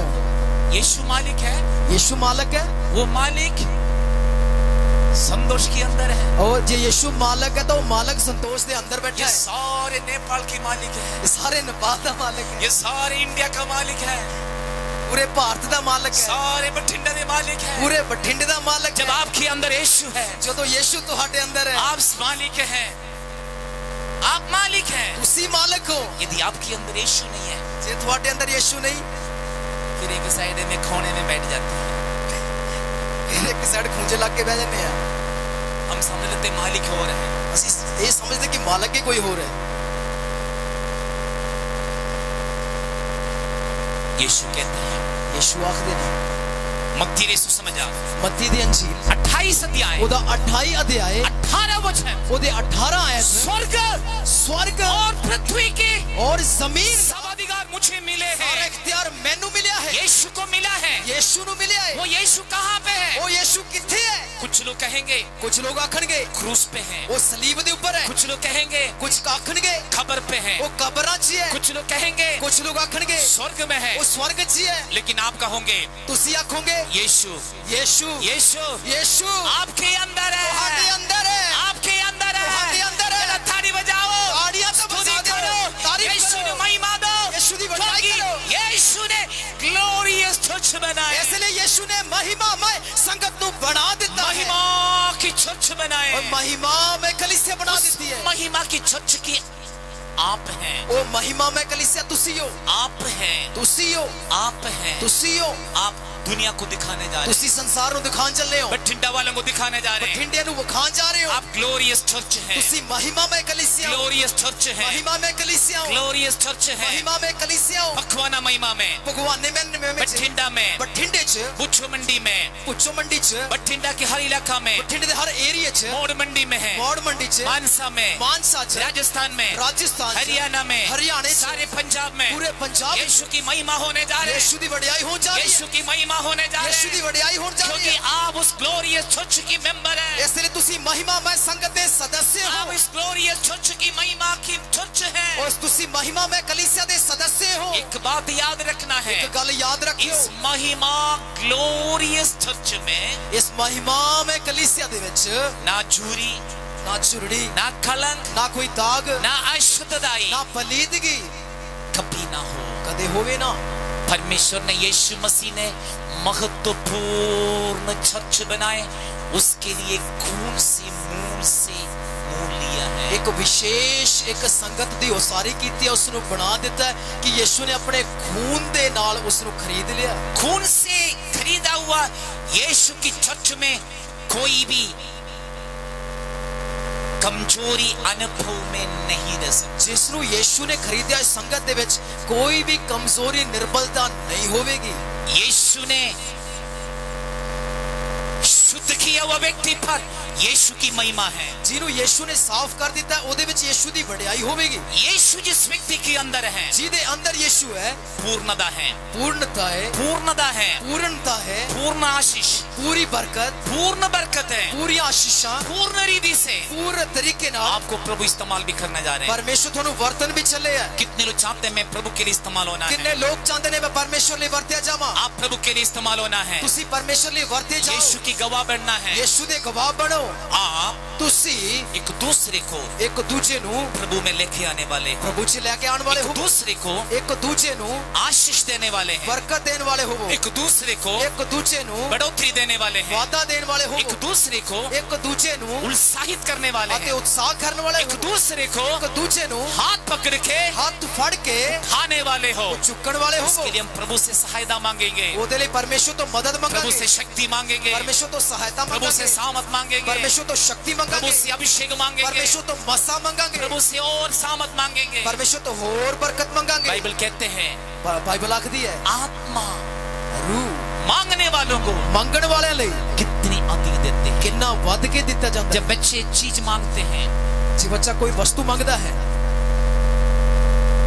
यीशु मालिक है, ਯੀਸ਼ੂ ਮਾਲਕ ਹੈ वो मालिक संतोष के अंदर है। और ਜੇ ਯੀਸ਼ੂ ਮਾਲਕ ਹੈ ਤਾਂ ਉਹ ਮਾਲਕ ਸੰਤੋष ਦੇ ਅੰਦਰ ਬੈਠਾ ये ਹੈ। सारे नेपाल की मालिक है, ਇਹ ਸਾਰੇ ਨੇਪਾਲ ਦਾ ਮਾਲਕ ਹੈ, ये सारे इंडिया का मालिक है, ਪੂਰੇ ਭਾਰਤ ਦਾ ਮਾਲਕ ਹੈ, सारे बठिंडा के मालिक है। ਪੂਰੇ ਬਠਿੰਡੇ ਦਾ ਮਾਲਕ जब ਹੈ। आपके अंदर यीशु है, ਜਦੋਂ ਯੀਸ਼ੂ ਤੁਹਾਡੇ ਅੰਦਰ ਹੈ आप मालिक हैं, आप मालिक हैं। ਤੁਸੀਂ ਮਾਲਕ ਹੋ। यदि आपके अंदर यीशु नहीं है ਜੇ ਤੁਹਾਡੇ ਅੰਦਰ ਯੀਸ਼ੂ ਨਹੀਂ फिर एक साइड में कोने में बैठ जाते हैं, ਫਿਰ ਇੱਕ ਸਾਈਡ ਖੁੰਝੇ ਲੱਗ ਕੇ ਬਹਿ ਜਾਂਦੇ ਆ। हम समझ लेते हैं मालिक हो रहे हैं। ਅਸੀਂ ਇਹ ਸਮਝਦੇ ਕਿ ਮਾਲਕ ਹੀ ਕੋਈ ਹੋਰ ਹੈ। यीशु कहते हैं, ਯੀਸ਼ੂ ਆਖਦੇ ਨੇ मत्ती यीशु समझा ਮੱਤੀ ਦੀ ਅੰਜੀਲ 28 अध्याय ਉਹਦਾ 28 ਅਧਿਆਏ 18 वचन, ਉਹਦੇ 18 ਆਇਤ स्वर्ग स्वर्ग और पृथ्वी के और जमीन सब अधिकार मुझे मिले सारा हैं। इख्तियार मैनू मिलिया है। यीशु को मिला है। यीशु नु मिलिया है। वो यीशु कहाँ पे है? वो यीशु किथे है? कुछ लोग कहेंगे कुछ लोग आखणगे क्रूस पे है, वो सलीब दे ऊपर है। कुछ लोग कहेंगे कुछ आखणगे खबर पे है, वो कब्रां च है। कुछ लोग कहेंगे कुछ लोग आखणगे स्वर्ग में है, वो स्वर्ग च है। लेकिन आप कहोगे तुसी आखोगे यीशु, यीशु यीशु यीशु आपके अंदर ਤੁਹਾਡੇ है, अंदर है। आपके अंदर ਤੁਹਾਡੇ है। अंदर है। जरा ताली बजाओ। चर्च बनाए, इसलिए यीशु ने महिमामय संगत ਨੂੰ बना ਦਿੱਤਾ है महिमा की चर्च बनाए। और महिमा में कलीसिया बना उस देती है। महिमा की चर्च की आप हैं, ਉਹ महिमा में कलीसिया ਤੁਸੀਂ ਹੋ, आप हैं, ਤੁਸੀਂ ਹੋ, आप हैं। ਤੁਸੀਂ ਹੋ। आप दुनिया को दिखाने जा रहे ਤੁਸੀਂ ਸੰਸਾਰ ਨੂੰ ਦਿਖਾਉਣ ਚੱਲੇ ਹੋ, हैं, बठिंडा वालों को दिखाने जा रहे हैं। ਬਠਿੰਡੇ ਨੂੰ ਵਿਖਾਉਣ ਜਾ ਰਹੇ ਹੋ। आप ग्लोरियस चर्च हैं, ਤੁਸੀਂ महिमामय कलीसिया हो, ग्लोरियस चर्च हैं, महिमामय कलीसिया हो, ग्लोरियस चर्च हैं। महिमामय कलीसिया हो। पखवाना महिमा में, ਭਗਵਾਨੇ में बठिंडा में, ਬਠਿੰਡੇ 'ਚ, बुच्छो मंडी में, ਪੁੱਛੋ ਮੰਡੀ 'ਚ, बठिंडा के हर इलाका में, ਬਠਿੰਡੇ ਦੇ ਹਰ ਏਰੀਆ 'ਚ, मोड़ मंडी में है, ਮੌੜ ਮੰਡੀ 'ਚ, मानसा में, ਮਾਨਸਾ 'ਚ, राजस्थान में, ਰਾਜਸਥਾਨ 'ਚ, हरियाणा में, हरियाणा 'ਚ, सारे पंजाब में ਪੂਰੇ ਪੰਜਾਬ 'ਚ यीशु की महिमा होने जा रहे हैं, ਯीशु ਦੀ ਵਡਿਆਈ ਹੋਣ ਜਾ ਰਹੀ ਹੈ। यीशु की महिमा होने जा रहे ਯीशु ਦੀ हैं, ਵਡਿਆਈ ਹੋਣ ਜਾ ਰਹੀ क्योंकि ਹੈ। आप उस ग्लोरियस चर्च की मेंबर हैं, ਇਸ ਲਈ ਤੁਸੀਂ महिमामय संगत ਦੇ सदस्य आप ਹੋ इस ग्लोरियस चर्च की महिमा की चर्च है। और ਤੁਸੀਂ महिमामय कलीसिया ਦੇ सदस्य हो। एक बात याद रखना है, एक गल याद रखियो, इस महिमा ग्लोरियस चर्च में इस महिमामय कलीसिया ਦੇ ਵਿੱਚ ना झूरी, ना चुरड़ी, ना कलंक, ना कोई दाग, ना अशुद्धताई ना पलीदगी कभी ना हो। कदे होवे ना। परमेश्वर ने, यीशु मसीह ने महत्वपूर्ण चर्च बनाए, उसके लिए खून से मोल लिया है। एक विशेष एक संगत ਦੀ ਉਸਾਰੀ ਕੀਤੀ ਹੈ, ਉਸ ਨੂੰ ਬਣਾ ਦਿੱਤਾ ਹੈ कि यीशु ने अपने खून ਦੇ ਨਾਲ ਉਸ ਨੂੰ खरीद लिया। खून से खरीदा हुआ यीशु की चर्च में कोई भी कमजोरी अनुभव में नहीं रह सकती। जिस ਨੂੰ यीशु ने खरीदिया इस संगत ਦੇ ਵਿੱਚ कोई भी कमजोरी निर्बलता नहीं होवेगी। यीशु ने शुद्ध किया हुआ व्यक्ति पर यीशु की महिमा है। ਜਿਹਨੂੰ यीशु ने साफ कर ਦਿੱਤਾ ਉਹਦੇ ਵਿੱਚ यीशु ਦੀ ਵਡਿਆਈ ਹੋਵੇਗੀ। यीशु जिस व्यक्ति के अंदर है, ਜਿਹਦੇ अंदर यीशु है पूर्णता है, पूर्णता है, पूर्णता है, पूर्णता है, पूर्ण आशीष, पूरी बरकत, पूर्ण बरकत है, पूरी आशीषां, पूर्ण रीति से पूरे तरीके ਨਾਲ आपको प्रभु इस्तेमाल भी करने जा रहे हैं। परमेश्वर ਤੁਹਾਨੂੰ ਵਰਤਨ ਵੀ ਚੱਲੇ ਆ। कितने लोग चाहते हैं मैं प्रभु के लिए इस्तेमाल होना ਕਿੰਨੇ है? ਲੋਕ ਚਾਹੁੰਦੇ ਨੇ ਮੈਂ ਪਰਮੇਸ਼ਵਰ ਲਈ ਵਰਤਿਆ ਜਾਵਾਂ। आप प्रभु के लिए इस्तेमाल होना है, ਤੁਸੀਂ ਪਰਮੇਸ਼ਵਰ ਲਈ ਵਰਤੇ ਜਾਓ, यीशु की गवाह बनना है। ਯीशु ਦੇ ਗਵਾਹ ਬਣੋ। आप ਤੁਸੀਂ एक दूसरे को ਇੱਕ ਦੂਜੇ ਨੂੰ प्रभु में लेके आने वाले हो, ਪ੍ਰਭੂ 'ਚ ਲੈ ਕੇ ਆਉਣ ਵਾਲੇ एक ਹੋ। दूसरे को ਇੱਕ ਦੂਜੇ ਨੂੰ आशीष देने वाले हैं, ਬਰਕਤ ਦੇਣ ਵਾਲੇ ਹੋਵੋ। एक दूसरे को ਇੱਕ ਦੂਜੇ ਨੂੰ बढ़ोतरी देने वाले हैं, ਵਾਅਦਾ ਦੇਣ ਵਾਲੇ एक ਹੋਵੋ। दूसरे को ਇੱਕ ਦੂਜੇ ਨੂੰ उत्साहित करने वाले ਅਤੇ हैं, ਉਤਸ਼ਾਹ ਕਰਨ ਵਾਲੇ एक ਹੋਵੋ। दूसरे को ਇੱਕ ਦੂਜੇ ਨੂੰ हाथ पकड़ के ਹੱਥ ਫੜ ਕੇ उठाने वाले हो। ਚੁੱਕਣ ਵਾਲੇ इसके ਹੋਵੋ। लिए हम प्रभु से सहायता मांगेंगे, ਉਹਦੇ ਲਈ ਪਰਮੇਸ਼ਵਰ ਤੋਂ ਮਦਦ प्रभु से ਮੰਗਾਂਗੇ, शक्ति मांगेंगे, ਪਰਮੇਸ਼ਵਰ ਤੋਂ ਸਹਾਇਤਾ प्रभु से ਮੰਗਾਂਗੇ, सामत मांगेंगे, ਪਰਮੇਸ਼ਵਰ ਤੋਂ ਸ਼ਕਤੀ प्रभु ਮੰਗਾਂਗੇ, से अभिषेक मांगेंगे, ਪਰਮੇਸ਼ਵਰ ਤੋਂ ਮਸਾ ਮੰਗਾਂਗੇ, प्रभु से और सामत मांगेंगे। ਪਰਮੇਸ਼ਵਰ ਤੋਂ ਹੋਰ ਬਰਕਤ ਮੰਗਾਂਗੇ। बाइबल कहते हैं ਬਾਈਬਲ ਆਖਦੀ ਹੈ आत्मा ਰੂਹ मांगने वालों को ਮੰਗਣ ਵਾਲਿਆਂ ਲਈ कितनी अधिक देते हैं। ਕਿੰਨਾ ਵੱਧ ਕੇ ਦਿੱਤਾ ਜਾਂਦਾ ਹੈ। जब बच्चे चीज मांगते हैं, ਜੇ ਬੱਚਾ ਕੋਈ ਵਸਤੂ ਮੰਗਦਾ ਹੈ,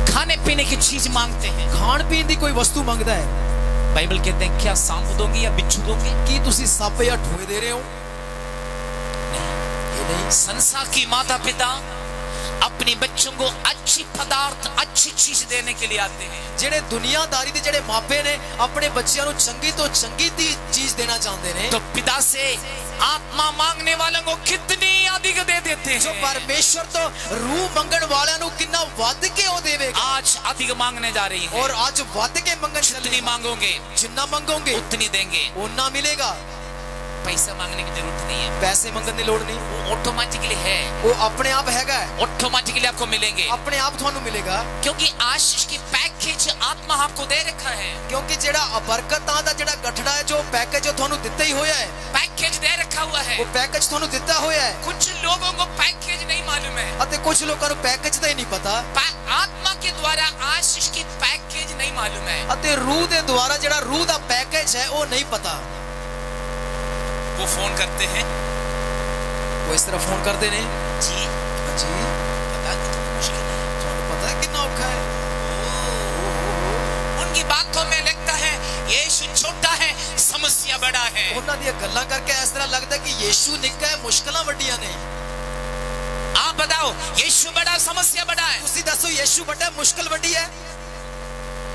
खाने पीने की चीज मांगते हैं, ਖਾਣ ਪੀਣ ਦੀ ਕੋਈ ਵਸਤੂ ਮੰਗਦਾ ਹੈ, बाइबल कहते हैं क्या सांप दोगे या बिच्छू दोगे? ਕੀ ਤੁਸੀਂ ਸੱਪ ਜਾਂ ਠੋਏ ਦੇ ਰਹੇ ਹੋ? ਇਹ ਨਹੀਂ। संसार की माता पिता अपने बच्चों को अच्छी पदार्थ, अच्छी चीज देने के लिए आते हैं। ਜਿਹੜੇ ਦੁਨੀਆਦਾਰੀ ਦੇ ਜਿਹੜੇ ਮਾਪੇ ਨੇ ਆਪਣੇ ਬੱਚਿਆਂ ਨੂੰ ਚੰਗੀ ਤੋਂ ਚੰਗੀ ਦੀ ਚੀਜ਼ ਦੇਣਾ ਚਾਹੁੰਦੇ ਨੇ, तो पिता से आत्मा मांगने वालों को कितनी अधिक दे देते ਜੋ हैं। ਪਰਮੇਸ਼ਵਰ ਤੋਂ ਰੂਹ ਮੰਗਣ ਵਾਲਿਆਂ ਨੂੰ ਕਿੰਨਾ ਵੱਧ ਕੇ ਉਹ ਦੇਵੇਗਾ। आज अधिक मांगने जा रही है, ਔਰ ਅੱਜ ਵੱਧ ਕੇ ਮੰਗਣ जितनी ਚੱਲੇ। मांगोगे ਜਿੰਨਾ ਮੰਗੋਗੇ उतनी देंगे। ਓਨਾ ਮਿਲੇਗਾ। पैसा मांगने की जरूरत नहीं है, ਪੈਸੇ ਮੰਗਣ ਦੀ ਲੋੜ ਨਹੀਂ, वो ऑटोमेटिकली है, ਉਹ ਆਪਣੇ ਆਪ ਹੈਗਾ ਹੈ, ऑटोमेटिकली आपको मिलेंगे। ਆਪਣੇ ਆਪ ਤੁਹਾਨੂੰ ਮਿਲੇਗਾ। क्योंकि आशीष की पैकेज आत्मा आपको दे रखा है, ਕਿਉਂਕਿ ਜਿਹੜਾ ਬਰਕਤਾਂ ਦਾ ਜਿਹੜਾ ਗਠੜਾ ਹੈ, ਜੋ ਪੈਕੇਜ ਉਹ ਤੁਹਾਨੂੰ ਦਿੱਤਾ ਹੀ ਹੋਇਆ ਹੈ, पैकेज दे रखा हुआ है। ਉਹ ਪੈਕੇਜ ਤੁਹਾਨੂੰ ਦਿੱਤਾ ਹੋਇਆ ਹੈ। कुछ लोगों को पैकेज नहीं मालूम है, ਅਤੇ ਕੁਝ ਲੋਕਾਂ ਨੂੰ ਪੈਕੇਜ ਦਾ ਹੀ ਨਹੀਂ ਪਤਾ, आत्मा के द्वारा आशीष की पैकेज नहीं मालूम है। ਅਤੇ ਰੂਹ ਦੇ ਦੁਆਰਾ ਜਿਹੜਾ ਰੂਹ ਦਾ ਪੈਕੇਜ ਹੈ ਉਹ ਨਹੀਂ ਪਤਾ। वो फोन करते हैं, ਉਹ ਇਸ ਤਰ੍ਹਾਂ ਫੋਨ ਕਰਦੇ ਨੇ, जी ਜੀ बता कितनी मुश्किल है। ਤੁਹਾਨੂੰ ਪਤਾ ਹੈ ਕਿੰਨਾ ਔਖਾ ਹੈ। उनकी बातों में लगता है यीशु छोटा है, समस्या बड़ा है। ਉਹਨਾਂ ਦੀਆਂ ਗੱਲਾਂ ਕਰਕੇ ਇਸ ਤਰ੍ਹਾਂ ਲੱਗਦਾ ਕਿ ਯੀਸ਼ੂ ਨਿੱਕਾ ਹੈ, ਮੁਸ਼ਕਲਾਂ ਵੱਡੀਆਂ ਨੇ। आप बताओ यीशु बड़ा, समस्या बड़ा है? ਤੁਸੀਂ ਦੱਸੋ ਯੀਸ਼ੂ ਵੱਡਾ, ਮੁਸ਼ਕਲ ਵੱਡੀ ਹੈ?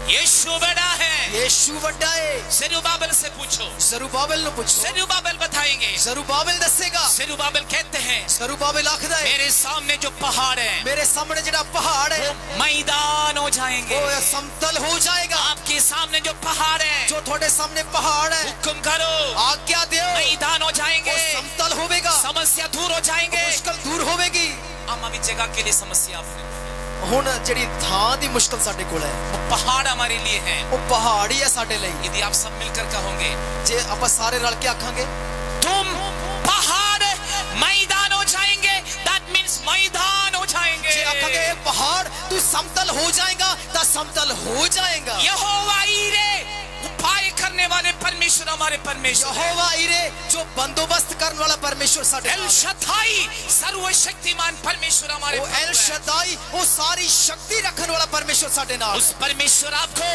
यीशु बड़ा है। ਯੀਸ਼ੂ ਵੱਡਾ ਹੈ। जरुब्बाबेल से पूछो, ਜ਼ਰੂਬਾਬेल ਨੂੰ ਪੁੱਛੋ, जरुब्बाबेल बताएंगे। ਜ਼ਰੂਬਾਬेल ਦੱਸੇਗਾ। जरुब्बाबेल कहते हैं ਜ਼ਰੂਬਾਬेल ਆਖਦਾ ਹੈ मेरे सामने जो पहाड़ है ਮੇਰੇ ਸਾਹਮਣੇ ਜਿਹੜਾ ਪਹਾੜ ਹੈ मैदान हो जाएंगे, ਉਹ ਸਮਤਲ ਹੋ ਜਾਏਗਾ। आपके सामने जो पहाड़ है, जो थोड़े सामने पहाड़ है, हुक्म करो, आज्ञा दो, मैदान हो जाएंगे, वो समतल होवेगा, समस्या दूर हो जाएंगे। मुश्किल दूर होवेगी। हमारी जगह के लिए समस्या अपने ਹੁਣ ਜਿਹੜੀ ਥਾਂ ਦੀ ਮੁਸ਼ਕਲ ਸਾਡੇ ਕੋਲ ਹੈ, पहाड़ हमारे लिए है। ਉਹ ਪਹਾੜ ਹੀ ਹੈ ਸਾਡੇ ਲਈ। यदि आप सब मिलकर कहोगे, ਜੇ ਆਪਾਂ ਸਾਰੇ ਰਲ ਕੇ ਆਖਾਂਗੇ तुम पहाड़ मैदान हो जाएंगे, that means मैदान हो जाएंगे। ਜੇ ਆਖਾਂਗੇ ਇਹ ਪਹਾੜ ਤੂੰ ਸਮਤਲ ਹੋ ਜਾਏਗਾ ਤਾਂ ਸਮਤਲ ਹੋ ਜਾਏਗਾ। यहोवा ईरे, उपाय करने वाले परमेश्वर हमारे परमेश्वर है। यहोवा ईरे, जो बंदोबस्त करने वाला परमेश्वर साडे एल शद्दाई, सर्वशक्तिमान परमेश्वर हमारे वो एल प्रभु है। शद्दाई, वो सारी शक्ति रखने वाला परमेश्वर साडे नाल। उस परमेश्वर आपको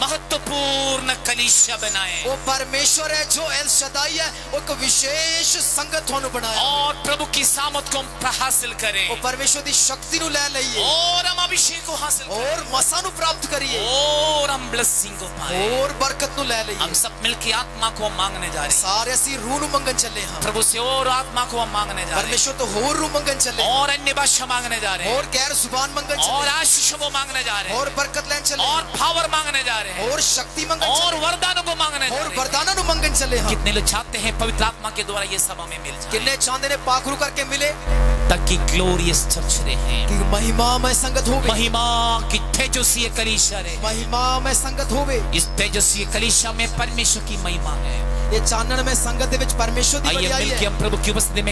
महत्वपूर्ण कलीसिया बनाए, वो परमेश्वर है जो एल शद्दाई है, वो एक विशेष संगत होने बनाया और प्रभु की सामत को हम हासिल करें, वो परमेश्वर की शक्ति नु ले लइए और हम अभिषेक को हासिल करें, और मसा नु प्राप्त करिए, और हम ब्लेसिंग को पाए। और बरकत नु ले लइए। हम सब मिलकर आत्मा को मांगने जा रहे हैं, सारे असी रूह नु मंगन चले हां। प्रभु से और आत्मा को हम मांगने जा रहे हैं, परमेश्वर तो होर रूह मंगन चले, और अन्य भाषा मांगने जा रहे हैं, और गैर जुबान मंगन और चले, आशीष को मांगने जा रहे हैं, और बरकत लेन चले, और पावर मांगने जा रहे हैं, और शक्ति मंगन और चले, वरदानों को मांगने जा और रहे हैं। वरदाना नु मंगन चले हां। कितने लोग चाहते हैं पवित्र आत्मा के द्वारा ये सब हमें मिल जाए, किन्ने चांदे ने पाखरू करके मिले ताकि ग्लोरियस चर्च रहे, कि महिमा में संगत होवे, महिमा की तेजस्वी कलीसिया रहे। महिमा में संगत होवे। इस तेजस्वी कलीसिया में परमेश्वर की महिमा है। ये चानन में संगत दे विच परमेश्वर दी आइए बड़ाई मिलकर है। हम प्रभु की उपस्थिति में